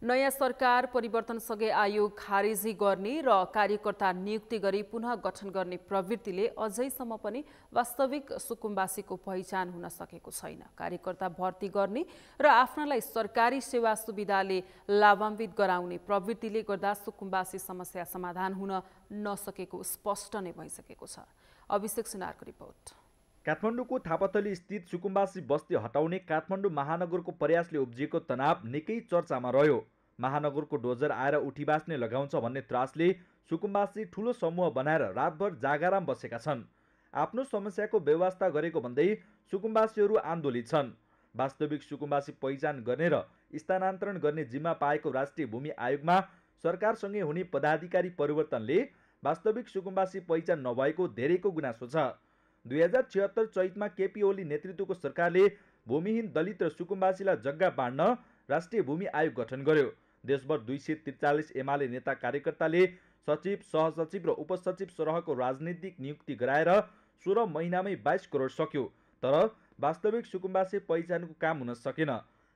नयाँ सरकार परिवर्तनसँगै आयोग खारेजी गर्ने र कार्यकर्ता नियुक्ति गरी पुनः गठन गर्ने प्रवृत्तिले अझैसम्म पनि वास्तविक सुकुम्बासीको पहिचान हुन सकेको छैन। कार्यकर्ता भर्ती गर्ने र आफ्नालाई सरकारी सेवा सुविधाले लाभान्वित गराउने प्रवृत्तिले गर्दा सुकुम्बासी समस्या समाधान हुन नसकेको स्पष्ट नै भइसकेको छ। अभिषेक सुनारको रिपोर्ट। काठमाडौँको थापाथली स्थित सुकुम्बासी बस्ती हटाउने काठमाडौँ महानगरको प्रयासले उब्जिएको तनाव निकै चर्चामा रह्यो। महानगरको डोजर आएर उठी बाँच्ने लगाउँछ भन्ने त्रासले सुकुम्बासी ठूलो समूह बनाएर रातभर जागाराम बसेका छन्। आफ्नो समस्याको व्यवस्था गरेको भन्दै सुकुम्बासीहरू आन्दोलित छन्। वास्तविक सुकुम्बासी पहिचान गर्ने र स्थानान्तरण गर्ने जिम्मा पाएको राष्ट्रिय भूमि आयोगमा सरकारसँगै हुने पदाधिकारी परिवर्तनले वास्तविक सुकुम्बासी पहिचान नभएको धेरैको गुनासो छ। 2076 चैतमा केपी ओली नेतृत्वको सरकारले भूमिहीन दलित र सुकुम्बासीलाई जग्गा बाँड्न राष्ट्रिय भूमि आयोग गठन गर्यो। देशभर 243 एमाले नेता कार्यकर्ताले सचिव, सहसचिव र उपसचिव सरहको राजनीतिक नियुक्ति गराएर 16 महिनामै 22 करोड सक्यो। तर वास्तविक सुकुम्बासी पहिचानको काम हुन सकेन।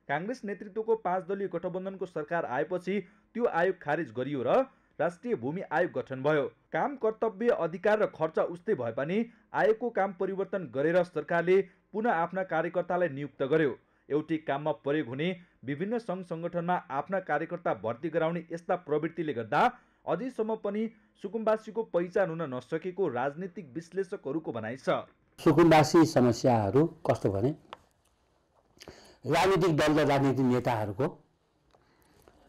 काङ्ग्रेस नेतृत्वको 5 दलीय गठबन्धनको सरकार आएपछि त्यो आयोग खारेज गरियो र राष्ट्रिय भूमि आयोग गठन भयो। काम, कर्तव्य, अधिकार र खर्च उस्तै भए पनि आयोगको काम परिवर्तन गरेर सरकारले पुनः आफ्ना कार्यकर्तालाई नियुक्त गर्यो। एउटै काममा प्रयोग हुने विभिन्न सङ्घ सङ्गठनमा आफ्ना कार्यकर्ता भर्ती गराउने यस्ता प्रवृत्तिले गर्दा अझैसम्म पनि सुकुम्बासीको पहिचान हुन नसकेको राजनीतिक विश्लेषकहरूको भनाइ छ। सुकुम्बासी समस्याहरू कस्तो भने राजनीतिक दल र राजनीतिक नेताहरूको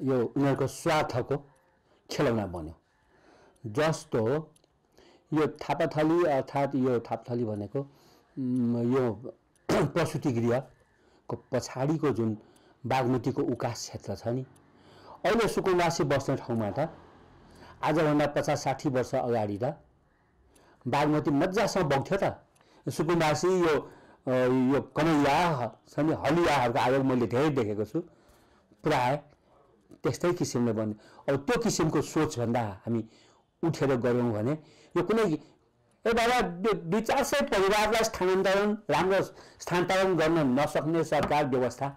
यो उनीहरूको स्वार्थको खेलौना बन्यो। जस्तो यो थापाथली अर्थात् यो थापाथली भनेको यो प्रसुति गृहको पछाडिको जुन बागमतीको उकास क्षेत्र छ नि, अहिले सुकुम्बासी बस्ने ठाउँमा त आजभन्दा 50-60 वर्ष अगाडि त बागमती मजासँग बग्थ्यो त। सुकुम्बासी यो कमैया छ नि, हलियाहरूको आयोग मैले धेरै देखेको छु। प्राय त्यस्तै किसिमले बन्यो। अब त्यो किसिमको सोचभन्दा हामी उठेर गऱ्यौँ भने यो कुनै बाबा 200-400 परिवारलाई राम्रो स्थानान्तरण गर्न नसक्ने सरकार व्यवस्था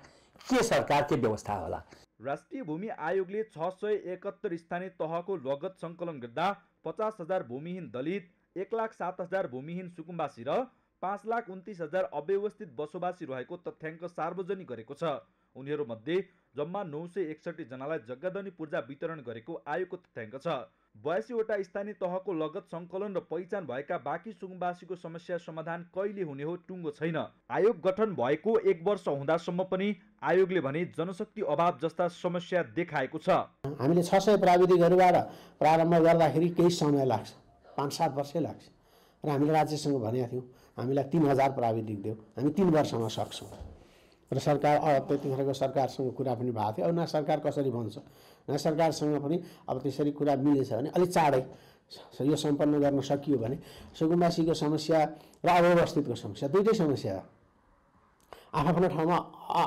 के सरकार के व्यवस्था होला। राष्ट्रिय भूमि आयोगले 671 स्थानीय तहको लगत सङ्कलन गर्दा 50,000 भूमिहीन दलित, 1,07,000 भूमिहीन सुकुम्बासी र 5,29,000 अव्यवस्थित बसोबासी रहेको तथ्याङ्क सार्वजनिक गरेको छ। उनीहरूमध्ये जम्मा 961 जनालाई जग्गादनी पूर्जा वितरण गरेको आयोगको तथ्याङ्क छ। 82 वटा स्थानीय तहको लगत सङ्कलन र पहिचान भएका बाँकी सुकुम्बासीको समस्या समाधान कहिले हुने हो टुङ्गो छैन। आयोग गठन भएको 1 वर्ष हुँदासम्म पनि आयोगले भने जनशक्ति अभाव जस्ता समस्या देखाएको छ। हामीले 600 प्राविधिकहरूबाट प्रारम्भ गर्दाखेरि केही समय लाग्छ, 5-7 वर्षै लाग्छ र हामीले राज्यसँग भनेका थियौँ हामीलाई 3000 प्राविधिक देऊ, हामी 3 वर्षमा सक्छौँ र सरकार त्यतिखेरको सरकारसँग कुरा पनि भएको थियो। अब न सरकार कसरी भन्छ न सरकारसँग पनि अब त्यसरी कुरा मिलेछ भने अलिक चाँडै यो सम्पन्न गर्न सकियो भने सुकुम्बासीको समस्या र अव्यवस्थितको समस्या दुईटै समस्या आफ्नो ठाउँमा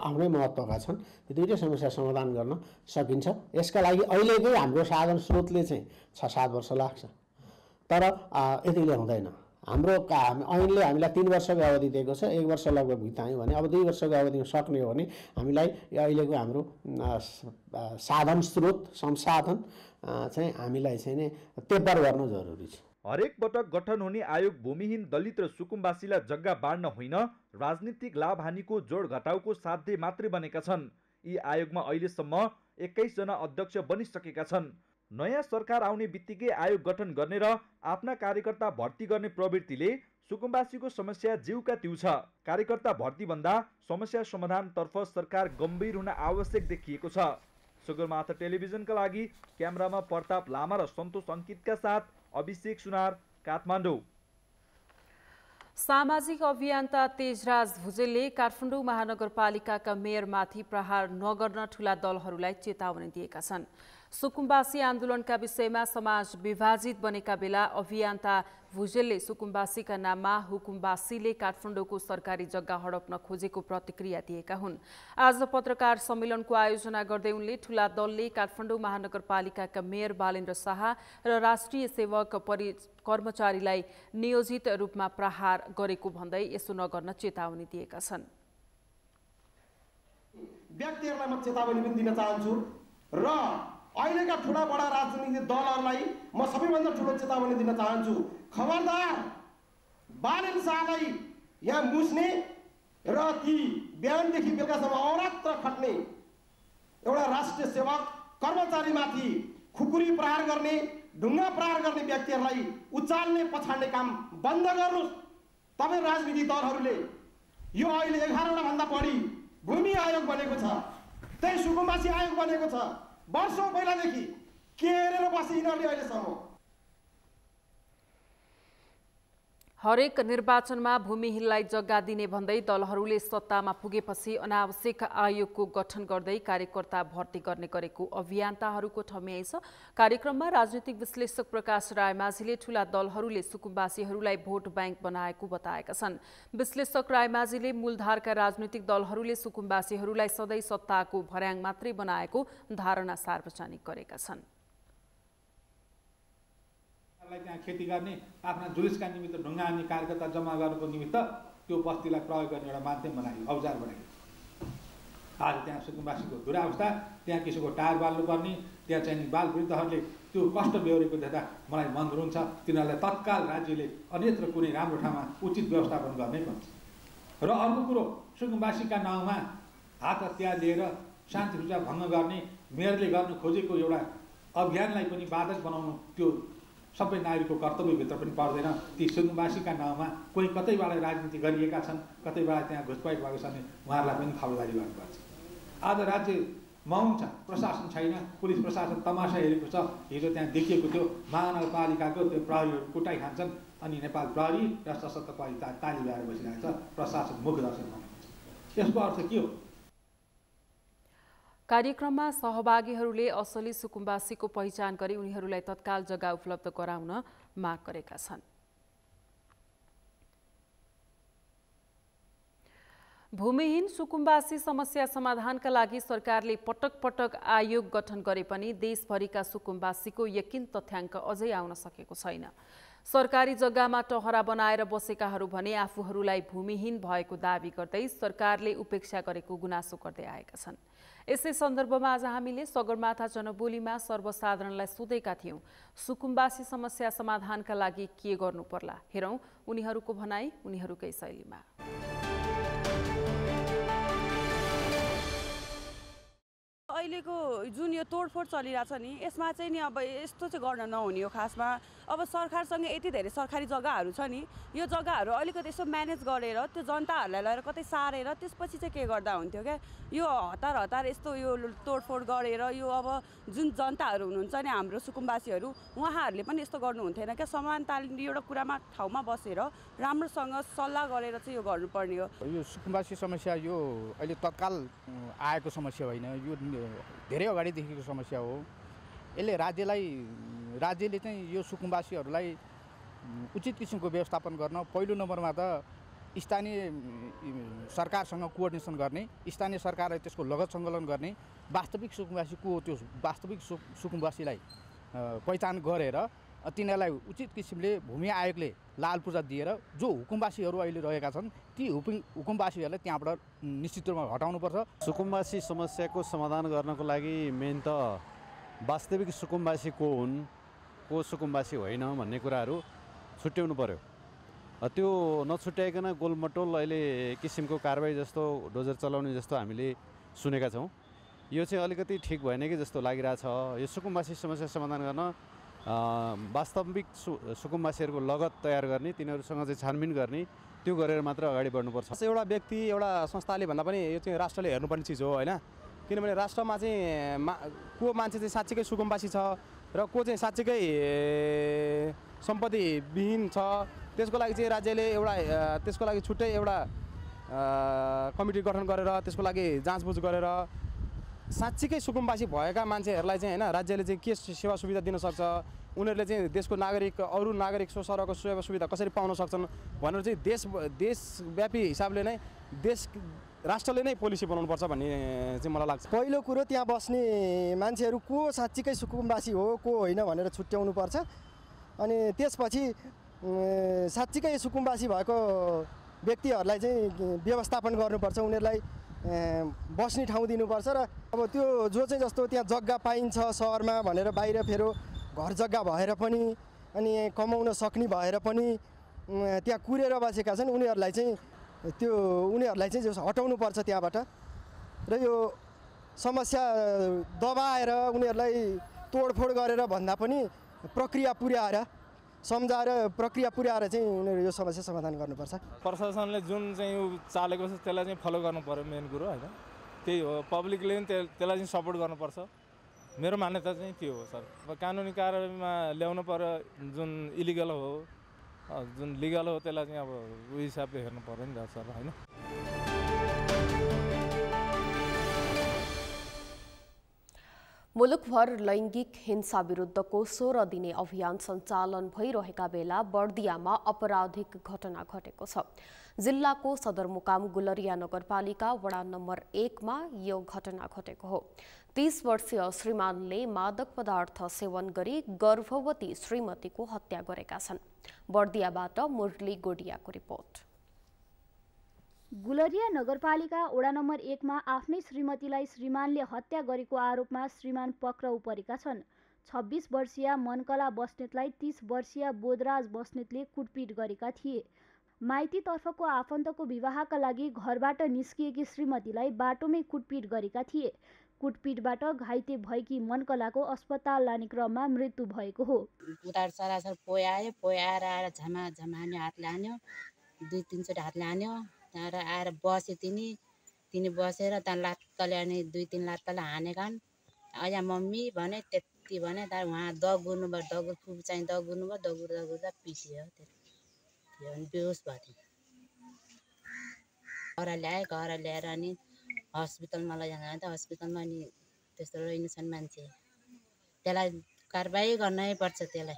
आफ्नै महत्त्वका छन्। त्यो दुईटै समस्या समाधान गर्न सकिन्छ। यसका लागि अहिलेकै हाम्रो साधन स्रोतले चाहिँ 6-7 वर्ष लाग्छ, तर यतिले हुँदैन। हाम्रो ऐनले हामीलाई 3 वर्षको अवधि दिएको छ, 1 वर्ष लगभग बितायौँ भने अब 2 वर्षको अवधिमा सक्ने हो भने हामीलाई अहिलेको हाम्रो साधन स्रोत संसाधन चाहिँ हामीलाई चाहिँ नै तेब्बर गर्न जरुरी छ। हरेक पटक गठन हुने आयोग भूमिहीन दलित र सुकुम्बासीलाई जग्गा बाँड्न होइन, राजनीतिक लाभ हानिको जोड घटाउको साध्य मात्रै बनेका छन्। यी आयोगमा अहिलेसम्म 21 जना अध्यक्ष बनिसकेका छन्। नयाँ सरकार आउने बित्तिकै आयोग गठन गर्ने र आफ्ना कार्यकर्ता भर्ती गर्ने प्रवृत्तिले सुकुम्बासीको समस्या जिउका तिउ छ। कार्यकर्ता भर्ती भन्दा समस्या समाधानतर्फ सरकार गम्भीर हुन आवश्यक देखिएको छ। सगरमाथा टेलिभिजनका लागि क्यामेरामा प्रताप लामा र सन्तोष अङ्कितका साथ अभिषेक सुनार, काठमाडौँ। सामाजिक अभियन्ता तेजराज भुजेलले काठमाडौँ महानगरपालिकाका मेयरमाथि प्रहार नगर्न ठूला दलहरूलाई चेतावनी दिएका छन्। सुकुम्बासी आन्दोलनका विषयमा समाज विभाजित बनेका बेला अभियन्ता भुजेलले सुकुम्बासीका नाममा हुकुमबासीले काठमाडौँको सरकारी जग्गा हडप्न खोजेको प्रतिक्रिया दिएका हुन्। आज पत्रकार सम्मेलनको आयोजना गर्दै उनले ठूला दलले काठमाडौँ महानगरपालिकाका मेयर बालेन्द्र शाह र राष्ट्रिय सेवक कर्मचारीलाई नियोजित रूपमा प्रहार गरेको भन्दै यसो नगर्न चेतावनी दिएका छन्। व्यक्तिहरूलाई म चेतावनी पनि दिन चाहन्छु र अहिलेका ठुला बडा राजनीतिक दलहरूलाई म सबैभन्दा ठुलो चेतावनी दिन चाहन्छु। खबरदार बालेन्द्र शाहलाई यहाँ मुस्ने र ती बिहानदेखि बेलुकासम्म अवरात्र खट्ने एउटा राष्ट्रिय सेवक कर्मचारीमाथि खुकुरी प्रहार गर्ने, ढुङ्गा प्रहार गर्ने व्यक्तिहरूलाई उचाल्ने पछाड्ने काम बन्द गर्नुहोस्। तपाईँ राजनीतिक दलहरूले यो अहिले 11वटा भन्दा बढी भूमि आयोग बनेको छ, त्यही सुकुम्बासी आयोग बनेको छ। वर्षौं पहिलादेखि के हेरेर बसे यिनीहरूले अहिलेसम्म। हरेक निर्वाचनमा भूमिहीनलाई जग्गा दिने भन्दै दलहरूले सत्तामा पुगेपछि अनावश्यक आयोगको गठन गर्दै कार्यकर्ता भर्ती गर्ने गरेको अभियन्ताहरूको ठम्याइ छ। कार्यक्रममा राजनीतिक विश्लेषक प्रकाश रायमाझीले ठूला दलहरूले सुकुम्बासीहरूलाई भोट ब्याङ्क बनाएको बताएका छन्। विश्लेषक रायमाझीले मूलधारका राजनीतिक दलहरूले सुकुम्बासीहरूलाई सधैँ सत्ताको भर्याङ मात्रै बनाएको धारणा सार्वजनिक गरेका छन्। त्यहाँ खेती गर्ने आफ्ना जुलुसका निमित्त ढुङ्गा हान्ने कार्यकर्ता जम्मा गर्नुको निमित्त त्यो बस्तीलाई प्रयोग गर्ने एउटा माध्यम बनायो, औजार बनायो। आज त्यहाँ सुकुम्बासीको दुरावस्था, त्यहाँ कसैको टायर बाल्नुपर्ने, त्यहाँ चाहिँ बाल वृद्धहरूले त्यो कष्ट बेहोरेको देख्दा मलाई मन रुन्छ। तिनीहरूलाई तत्काल राज्यले अन्यत्र कुनै राम्रो ठाउँमा उचित व्यवस्थापन गर्नै पर्छ। र अर्को कुरो, सुकुम्बासीका नाउँमा हात हतियार लिएर शान्ति सुरक्षा भङ्ग गर्ने मेयरले गर्न खोजेको एउटा अभियानलाई पनि बाधक बनाउनु त्यो सबै नागरिकको कर्तव्यभित्र पनि पर्दैन। ती सुकुम्बासीका नाउँमा कोही कतैबाट राजनीति गरिएका छन्, कतैबाट त्यहाँ घुसपैठ भएको छ भने उहाँहरूलाई पनि खबरदारी गर्नुपर्छ। आज राज्य मौन छ, प्रशासन छैन, पुलिस प्रशासन तमासा हेरेको छ। हिजो त्यहाँ देखिएको थियो महानगरपालिकाको त्यो प्रहरीहरू कुटाइ खान्छन्, अनि नेपाल प्रहरी र सशस्त्र प्रहरी ताली बजाएर बसिरहेको छ, प्रशासन मुख दर्शन भनेको छ। यसको अर्थ के हो? कार्यक्रममा सहभागीहरूले असली सुकुम्बासीको पहिचान गरी उनीहरूलाई तत्काल जग्गा उपलब्ध गराउन माग गरेका छन्। भूमिहीन सुकुम्बासी समस्या समाधानका लागि सरकारले पटक पटक आयोग गठन गरे पनि देशभरिका सुकुम्बासीको यकिन तथ्याङ्क अझै आउन सकेको छैन। सरकारी जग्गामा टहरा बनाएर बसेकाहरू भने आफूहरूलाई भूमिहीन भएको दावी गर्दै सरकारले उपेक्षा गरेको गुनासो गर्दै आएका छन्। यसै सन्दर्भमा आज हामीले सगरमाथा जनबोलीमा सर्वसाधारणलाई सोधेका थियौं, सुकुम्बासी समस्या समाधानका लागि के गर्नु पर्ला? हेरौं उनीहरूको भनाई उनीहरूकै शैलीमा। अहिलेको जुन यो तोडफोड चलिरहेछ नि, यसमा चाहिँ नि अब यस्तो चाहिँ गर्न नहुने हो। खासमा अब सरकारसँग यति धेरै सरकारी जग्गाहरू छ नि, यो जग्गाहरू अलिकति यसो म्यानेज गरेर त्यो जनताहरूलाई लगेर कतै सारेर त्यसपछि चाहिँ के गर्दा हुन्थ्यो क्या। यो हतार हतार यस्तो यो तोडफोड गरेर यो अब जुन जनताहरू हुनुहुन्छ नि हाम्रो सुकुम्बासीहरू, उहाँहरूले पनि यस्तो गर्नु हुन्थेन क्या। समानताले एउटा कुरामा ठाउँमा बसेर राम्रोसँग सल्लाह गरेर चाहिँ यो गर्नुपर्ने हो। यो सुकुम्बासी समस्या यो अहिले तत्काल आएको समस्या होइन, यो धेरै अगाडिदेखिको समस्या हो। यसले राज्यले चाहिँ यो सुकुम्बासीहरूलाई उचित किसिमको व्यवस्थापन गर्न पहिलो नम्बरमा त स्थानीय सरकारसँग कोअर्डिनेसन गर्ने, स्थानीय सरकारलाई त्यसको लगत सङ्कलन गर्ने, वास्तविक सुकुम्बासी को हो त्यो वास्तविक सुकुम्बासीलाई पहिचान गरेर तिनीहरूलाई उचित किसिमले भूमि आयोगले लाल पूर्जा दिएर जो हुकुमवासीहरू अहिले रहेका छन् ती हुकुमवासीहरूलाई त्यहाँबाट निश्चित रूपमा हटाउनुपर्छ। सुकुम्बासी समस्याको समाधान गर्नको लागि मेन त वास्तविक सुकुम्बासी को हुन्, को सुकुम्बासी होइन भन्ने कुराहरू छुट्याउनु पर्यो। त्यो नछुट्याइकन गोलमटोल अहिले किसिमको कारबाही जस्तो डोजर चलाउने जस्तो हामीले सुनेका छौँ। यो चाहिँ अलिकति ठिक भएन कि जस्तो लागिरहेछ। यो सुकुम्बासी समस्या समाधान गर्न वास्तविक सुकुम्बासीहरूको लगत तयार गर्ने, तिनीहरूसँग चाहिँ छानबिन गर्ने, त्यो गरेर मात्र अगाडि बढ्नुपर्छ। एउटा व्यक्ति एउटा संस्थाले भन्दा पनि यो चाहिँ राष्ट्रले हेर्नुपर्ने चिज हो होइन। किनभने राष्ट्रमा चाहिँ को मान्छे चाहिँ साँच्चीकै सुकुम्बासी छ र को चाहिँ साँच्चीकै सम्पत्ति विहीन छ, त्यसको लागि चाहिँ राज्यले एउटा त्यसको लागि छुट्टै एउटा कमिटी गठन गरेर त्यसको लागि जाँचबुझ गरेर साँच्चीकै सुकुम्बासी भएका मान्छेहरूलाई चाहिँ होइन राज्यले चाहिँ के सेवा सुविधा दिन सक्छ, उनीहरूले चाहिँ देशको नागरिक अरू नागरिक सरकारको सेवा सुविधा कसरी पाउन सक्छन् भनेर चाहिँ देशव्यापी हिसाबले नै राष्ट्रले नै पोलिसी बनाउनुपर्छ भन्ने चाहिँ मलाई लाग्छ। पहिलो कुरो त्यहाँ बस्ने मान्छेहरू को साँच्चीकै सुकुम्बासी हो को होइन भनेर छुट्याउनुपर्छ। अनि त्यसपछि साँच्चीकै सुकुम्बासी भएको व्यक्तिहरूलाई चाहिँ व्यवस्थापन गर्नुपर्छ, उनीहरूलाई बस्ने ठाउँ दिनुपर्छ। र अब त्यो जो चाहिँ जस्तो त्यहाँ जग्गा पाइन्छ सहरमा भनेर बाहिर फेरो घर जग्गा भएर पनि अनि कमाउन सक्ने भएर पनि त्यहाँ कुरेर बसेका छन्, उनीहरूलाई चाहिँ हटाउनुपर्छ त्यहाँबाट। र यो समस्या दबाएर उनीहरूलाई तोडफोड गरेर भन्दा पनि प्रक्रिया पुर्याएर सम्झाएर प्रक्रिया पुर्याएर चाहिँ उनीहरू यो समस्या समाधान गर्नुपर्छ। प्रशासनले जुन चाहिँ यो चालेको छ त्यसलाई चाहिँ फलो गर्नु पर्यो, मेन कुरो होइन त्यही हो। पब्लिकले पनि त्यसलाई चाहिँ सपोर्ट गर्नुपर्छ, मेरो मान्यता चाहिँ त्यो हो सर। अब कानुनी कारबाहीमा ल्याउनु पर्यो जुन इलिगल हो जुन लिगल हो त्यसलाई चाहिँ अब उही हिसाबले हेर्नु पर्यो नि सर होइन। मुलुकभर लैङ्गिक हिंसा विरुद्धको 16 दिने अभियान सञ्चालन भइरहेका बेला बर्दियामा आपराधिक घटना घटेको छ। जिल्लाको सदरमुकाम गुलरिया नगरपालिका वडा नम्बर 1 मा यो घटना घटेको हो। 30 वर्षीय श्रीमानले मादक पदार्थ सेवन गरी गर्भवती श्रीमतीको हत्या गरेका छन्। बर्दियाबाट मुरली गोडियाको रिपोर्ट। गुलरिया नगरपालिका वडा नम्बर 1 मा आफ्नै श्रीमतीलाई श्रीमानले हत्या गरेको आरोपमा श्रीमान पक्राउ परेका छन्। 26 वर्षीय मनकला बस्नेतलाई 30 वर्षीय बोधराज बस्नेतले कुटपिट गरेका थिए। माइतीतर्फको आफन्तको विवाहका लागि घरबाट निस्किएकी श्रीमतीलाई बाटोमै कुटपिट गरेका थिए। कुटपिटबाट घाइते भएकी मनकलाको अस्पताल लाने क्रममा मृत्यु भएको हो। उतार सरासर पोयाएर आएर झमाझमान्यो, हातले हान्यो, 2-3 चोटि हातले हान्यो। त्यहाँबाट आएर बस्यो तिनी बसेर त्यहाँ लात्तले अनि 2-3 लात्तले हानेकान्। अझ मम्मी भने त्यति भने त्यहाँ उहाँ दगुर्नु भयो, फुप चाहिँ दगुर्नु भयो, दगुर्दा पिस्यो। त्यो अनि बेहोस भएको थियो। घर ल्याएर अनि हस्पिटलमा लैजाँदा त हस्पिटलमा अनि त्यस्तो रहेन छन् मान्छे, त्यसलाई कारबाही गर्नै पर्छ। त्यसलाई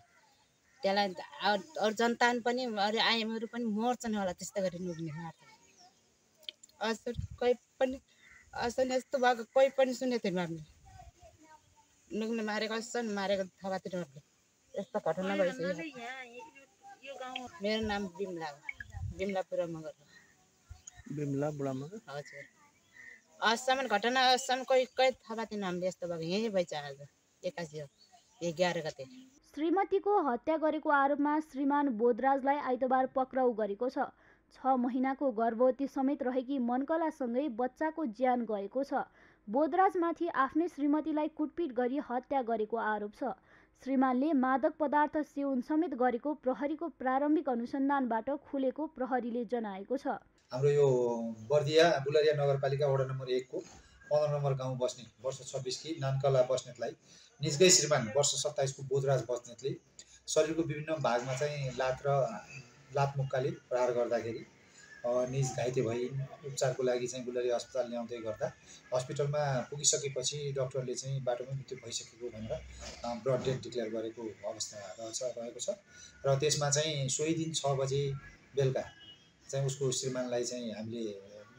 अरू जनता पनि अरू आइएमहरू पनि मर्छन् होला त्यस्तो गरी नुग्ने मार्छ। असर कोही पनि असर यस्तो भएको कोही पनि सुनेको थिएन। हामीले नुग्ने मारेको छन्, मारेको थकातिरहरूले यस्तो घटना भइसक्यो। मेरो नाम बिमला हो, बिमला पुरा मगर। बिमला बुढा मगर। हजुर, असम्म घटना असम्म कोही थाहा थिएन हामीले यस्तो भएको। यहीँ भइछ आज 81 हो 11 गते। श्रीमतीको हत्या गरेको आरोपमा श्रीमान बोधराजलाई आइतबार पक्राउ गरेको छ। 6 महिनाको गर्भवती समेत रहेकी मनकलासँगै बच्चाको ज्यान गएको छ। बोधराजमाथि आफ्नै श्रीमतीलाई कुटपिट गरी हत्या गरेको आरोप छ। श्रीमानले मादक पदार्थ सेवन समेत गरेको प्रहरीको प्रारम्भिक अनुसन्धानबाट खुलेको प्रहरीले जनाएको छ। हाम्रो यो बर्दिया गुलरिया नगरपालिका वडा नम्बर 1 को 15 नम्बर गाउँ बस्ने वर्ष 26 की नानकला बस्नेतलाई निजकै श्रीमान वर्ष 27 को बोधराज बस्नेतले शरीरको विभिन्न भागमा चाहिँ लात मुक्काले प्रहार गर्दाखेरि निज घाइते भई उपचारको लागि चाहिँ गुलरिया अस्पताल ल्याउँदै गर्दा हस्पिटलमा पुगिसकेपछि डाक्टरले चाहिँ बाटोमै मृत्यु भइसकेको भनेर ब्लड डेथ डिक्लेयर गरेको अवस्था रहेको छ। र त्यसमा चाहिँ सोही दिन 6 बजे बेलुका चाहिँ उसको श्रीमानलाई चाहिँ हामीले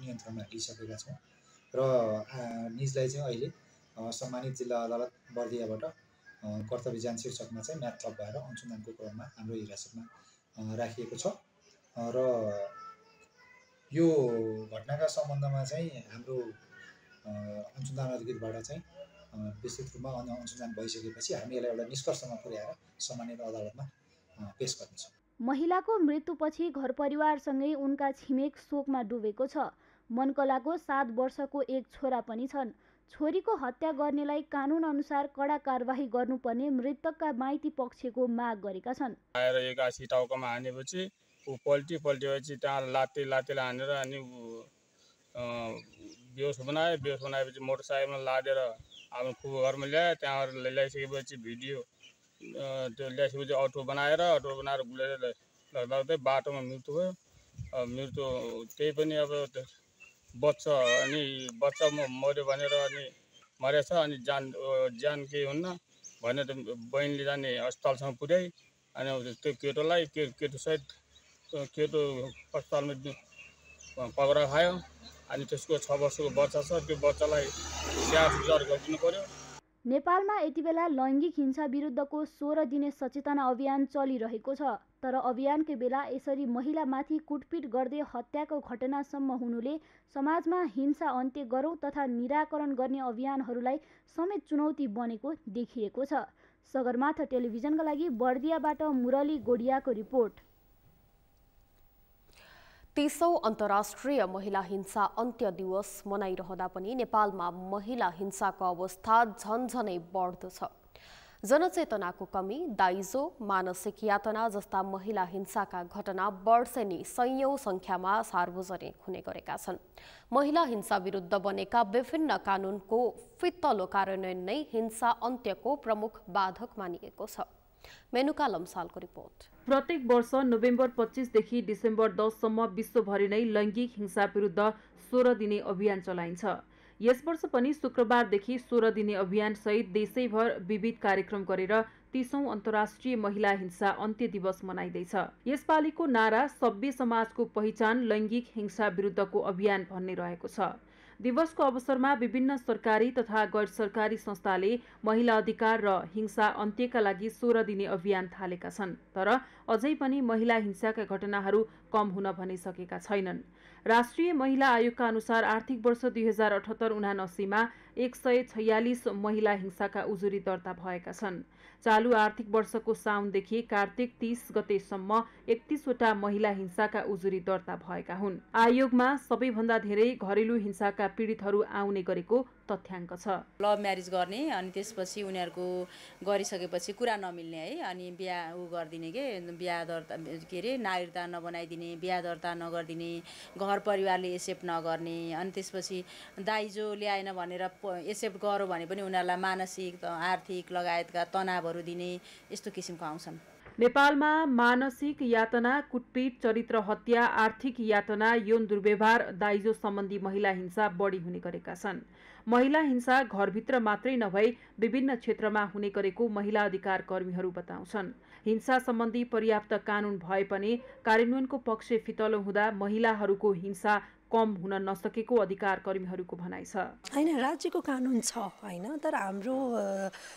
नियन्त्रणमा लिइसकेका छौँ र निजलाई चाहिँ अहिले सम्मानित जिल्ला अदालत बर्दियाबाट कर्तव्य जान शीर्षकमा चाहिँ म्याद थप भएर अनुसन्धानको क्रममा हाम्रो हिरासतमा राखिएको छ। र यो घटनाका सम्बन्धमा चाहिँ हाम्रो अनुसन्धान अधिकृतबाट चाहिँ विस्तृत रूपमा अनुसन्धान भइसकेपछि हामी यसलाई एउटा निष्कर्षमा पुर्याएर सम्मानित अदालतमा पेश गर्नेछौँ। महिलाको मृत्युपछि घर परिवारसँगै उनका छिमेक शोकमा डुबेको छ। मनकलाको 7 वर्षको एक छोरा पनि छन्। छोरीको हत्या गर्नेलाई कानुन अनुसार कडा कारबाही गर्नुपर्ने मृतकका माइती पक्षको माग गरेका छन्। आएर 81 टाउकोमा हानेपछि ऊ पल्टेपछि त्यहाँ लात्तीले हानेर अनि बेहोस बनाएपछि मोटरसाइकलमा लादेर आफ्नो फुपू घरमा ल्याए। त्यहाँबाट ल्याइसकेपछि भिडियो त्यो ल्याइसकेपछि अटो बनाएर गुलेर लग्दै बाटोमा मृत्यु भयो। मृत्यु त्यही पनि अब बच्चा अनि बच्चा मऱ्यो भनेर अनि मरेछ। अनि ज्यान केही हुन्न भनेर बहिनीले जाने अस्पतालसँग पुर्याइ अनि त्यो केटोलाई केटोसहित केटो अस्पतालमा पक्रा खायो। अनि त्यसको 6 वर्षको बच्चा छ, त्यो बच्चालाई स्याहार सुसार गरिदिनु पर्यो। नेपालमा यति बेला लैङ्गिक हिंसा विरुद्धको 16 दिने सचेतना अभियान चलिरहेको छ। तर अभियानकै बेला यसरी महिलामाथि कुटपिट गर्दै हत्याको घटनासम्म हुनुले समाजमा हिंसा अन्त्य गरौँ तथा निराकरण गर्ने अभियानहरूलाई समेत चुनौती बनेको देखिएको छ। सगरमाथा टेलिभिजनका लागि बर्दियाबाट मुरली गोडियाको रिपोर्ट। 30औं अन्तर्राष्ट्रिय महिला हिंसा अन्त्य दिवस मनाइरहँदा पनि नेपालमा महिला हिंसाको अवस्था झन्झनै बढ्दो छ। जनचेतनाको कमी, दाइजो, मानसिक यातना जस्ता महिला हिंसाका घटना वर्षेनी सयौं संख्यामा सार्वजनिक हुने गरेका छन्। महिला हिंसा विरुद्ध बनेका विभिन्न कानूनको फित्तलो कार्यान्वयन नै हिंसा अन्त्यको प्रमुख बाधक मानिएको छ। मेनुका लम्सालको रिपोर्ट। प्रत्येक वर्ष नोभेम्बर 25 देखि डिसेम्बर 10 सम्म विश्वभरि नै लैंगिक हिंसा विरुद्ध 16 दिने अभियान चलाइन्छ। यस वर्ष पनि शुक्रबारदेखि 16 दिने अभियान सहित देशैभर विविध कार्यक्रम गरेर 30औं अन्तर्राष्ट्रिय महिला हिंसा अन्त्य दिवस मनाइँदैछ। यसपालिको नारा सभ्य समाजको पहिचान लैंगिक हिंसा विरुद्धको अभियान भन्ने रहेको छ। दिवसको अवसरमा विभिन्न सरकारी तथा गैर सरकारी संस्थाले महिला अधिकार र हिंसा अन्त्यका लागि 16 दिने अभियान थालेका छन्। तर अझै पनि महिला हिंसाका घटनाहरू कम हुन भनिसकेका छैनन्। राष्ट्रिय महिला आयोगका अनुसार आर्थिक वर्ष 2078-79 मा 146 महिला हिंसाका उजुरी दर्ता भएका छन्। चालू आर्थिक वर्षको साउनदेखि कार्तिक 30 गतेसम्म 31 वटा महिला हिंसाका उजुरी दर्ता भएका हुन्। आयोगमा सबैभन्दा धेरै घरेलु हिंसाका पीडितहरू आउने गरेको तथ्याङ्क छ। लभ म्यारेज गर्ने अनि त्यसपछि उनीहरूको गरिसकेपछि कुरा नमिल्ने है, अनि बिहा गरिदिने के बिहा दर्ता के अरे नागरिकता नबनाइदिने, बिहा दर्ता नगरिदिने, घर परिवारले एक्सेप्ट नगर्ने, अनि त्यसपछि दाइजो ल्याएन भनेर एक्सेप्ट गर्यो भने पनि उनीहरूलाई मानसिक आर्थिक लगायतका तनावहरू दिने, यस्तो किसिमको आउँछन्। नेपालमा मानसिक यातना, कुटपिट, चरित्र हत्या, आर्थिक यातना, यौन दुर्व्यवहार, दाइजो सम्बन्धी महिला हिंसा बढी हुने गरेका छन्। महिला हिंसा घरभित्र मात्रै नभई विभिन्न क्षेत्रमा हुने गरेको महिला अधिकार कर्मीहरू बताउँछन्। हिंसा सम्बन्धी पर्याप्त कानून भए पनि कार्यान्वयनको पक्ष फितलो हुँदा महिलाहरूको हिंसा कम हुन नसकेको अधिकार कर्मीहरूको भनाइ छ। हैन, राज्यको कानुन छ हैन, तर हाम्रो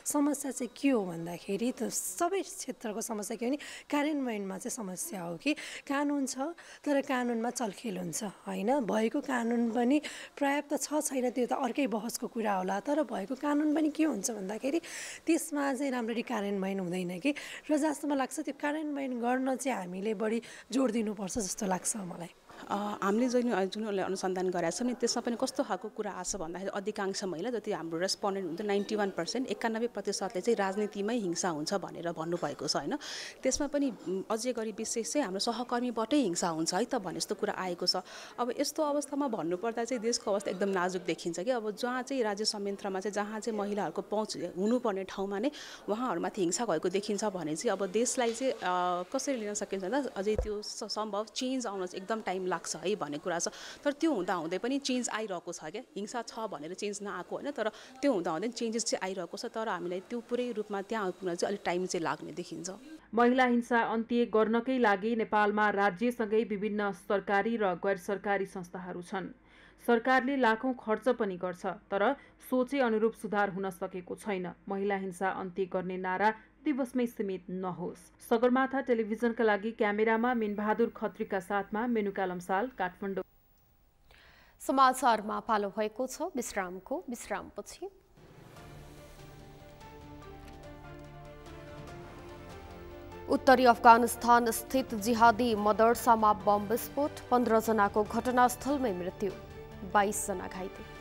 समस्या चाहिँ के हो भन्दाखेरि त सबै क्षेत्रको समस्या के हो नि कार्यान्वयनमा चाहिँ समस्या हो कि कानुन छ तर कानुनमा चलखेल हुन्छ हैन। भएको कानुन पनि पर्याप्त छ छैन त्यो त अर्कै बहसको कुरा होला, तर भएको कानुन पनि के हुन्छ भन्दाखेरि त्यसमा चाहिँ राम्ररी कार्यान्वयन हुँदैन कि, र जस्तो मलाई लाग्छ त्यो कार्यान्वयन गर्न चाहिँ हामीले बढी जोड दिनुपर्छ जस्तो लाग्छ मलाई। हामीले जुन अनुसन्धान गरेका छौँ नि त्यसमा पनि कस्तो खालको कुरा आछ भन्दाखेरि अधिकांश महिला जति हाम्रो रेस्पोन्डेन्ट हुन्छ 91%, 91%ले चाहिँ राजनीतिमै हिंसा हुन्छ भनेर भन्नुभएको छ होइन। त्यसमा पनि अझै गरी विशेष चाहिँ हाम्रो सहकर्मीबाटै हिंसा हुन्छ है त भने जस्तो कुरा आएको छ। अब यस्तो अवस्थामा भन्नुपर्दा चाहिँ देशको अवस्था एकदम नाजुक देखिन्छ कि अब जहाँ चाहिँ राज्य संयन्त्रमा चाहिँ जहाँ चाहिँ महिलाहरूको पहुँच हुनुपर्ने ठाउँमा नै उहाँहरूमाथि हिंसा भएको देखिन्छ भने चाहिँ अब देशलाई चाहिँ कसरी लिन सकिन्छ भन्दा अझै त्यो सम्भव चेन्ज आउन चाहिँ एकदम टाइम लाग्छ है भन्ने कुरा छ। तर त्यो हुँदाहुँदै पनि चेन्ज आइरहेको छ क्या, हिंसा छ भनेर चेन्ज नआएको होइन, तर त्यो हुँदाहुँदै चेन्जेस चाहिँ आइरहेको छ। तर हामीलाई त्यो पुरै रूपमा त्यहाँ आइपुग्न चाहिँ अलिक टाइम चाहिँ लाग्ने देखिन्छ। महिला हिंसा अन्त्य गर्नकै लागि नेपालमा राज्यसँगै विभिन्न सरकारी र गैर सरकारी संस्थाहरू छन्। सरकारले लाखौं खर्च पनि गर्छ, तर सोचे अनुरूप सुधार हुन सकेको छैन। महिला हिंसा अन्त्य गर्ने नारा दिवसमै सीमित नहोस्। सगरमाथा टेलिभिजनका लागि क्यामेरामा मिनबहादुर खत्रीका साथमा मेनुका लम्साल, काठमाडौँ। समाचारमा पालो भएको छ विश्रामको। विश्रामपछि उत्तरी अफगानिस्तान स्थित जिहादी मदरसामा बम विस्फोट, 15 जनाको घटनास्थलमै मृत्यु, 22 जना घाइते।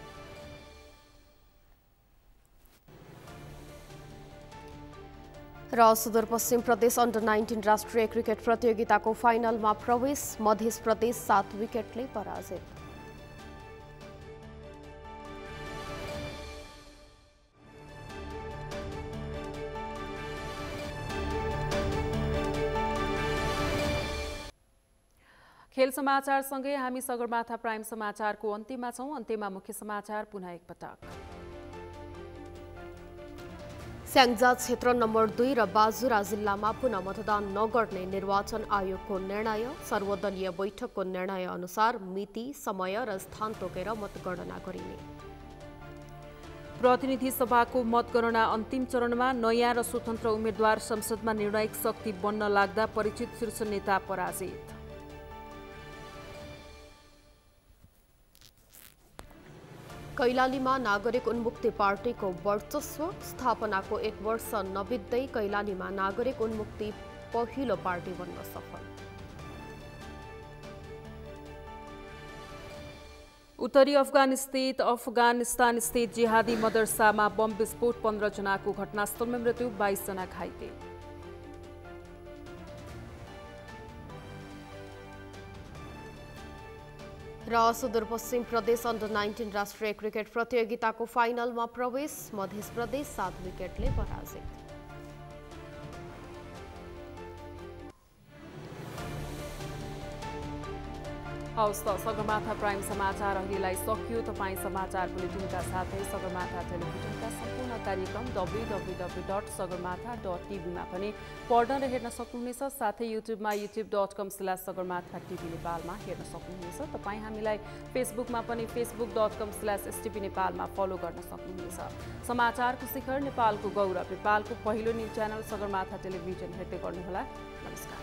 र सुदूरपश्चिम प्रदेश अन्डर 19 राष्ट्रिय क्रिकेट प्रतियोगिताको फाइनलमा प्रवेश, मध्य प्रदेश 7 विकेटले पराजित। खेल समाचारसँगै हामी सगरमाथा प्राइम समाचारको अन्त्यमा छौं। अन्त्यमा मुख्य समाचार पुनः एकपटक। स्याङ्जा क्षेत्र नम्बर 2 र बाजुरा जिल्लामा पुनः मतदान नगर्ने निर्वाचन आयोगको निर्णय। सर्वदलीय बैठकको निर्णय अनुसार मिति, समय र स्थान तोकेर मतगणना गरिने। प्रतिनिधि सभाको मतगणना अन्तिम चरणमा नयाँ र स्वतन्त्र उम्मेद्वार संसदमा निर्णायक शक्ति बन्न लाग्दा परिचित शीर्ष नेता पराजित। कैलालीमा नागरिक उन्मुक्ति पार्टीको वर्चस्व। स्थापनाको 1 वर्ष नबित्दै कैलालीमा नागरिक उन्मुक्ति पहिलो पार्टी बन्न सफल। उत्तरी अफगानिस्तान स्थित जिहादी मदरसामा बम विस्फोट, 15 जनाको घटनास्थलमा मृत्यु, 22 जना घाइते। र सुदूरपश्चिम प्रदेश अन्डर 19 राष्ट्रिय क्रिकेट प्रतियोगिताको फाइनलमा प्रवेश, मध्य प्रदेश 7 विकेटले पराजित। हवस् त सगरमाथा प्राइम समाचार अहिलेलाई सकियो। तपाईँ समाचार बुलेटिनका साथै सगरमाथा टेलिभिजनका सम्पूर्ण कार्यक्रम www.sagarmatha.tv मा पनि पढ्न र हेर्न सक्नुहुनेछ। साथै युट्युबमा youtube.com/sagarmatha TV नेपालमा हेर्न सक्नुहुनेछ। तपाईँ हामीलाई फेसबुकमा पनि facebook.com/stv नेपालमा फलो गर्न सक्नुहुनेछ। समाचारको शिखर नेपालको गौरव नेपालको पहिलो न्युज च्यानल सगरमाथा टेलिभिजन हेर्दै गर्नुहोला। नमस्कार।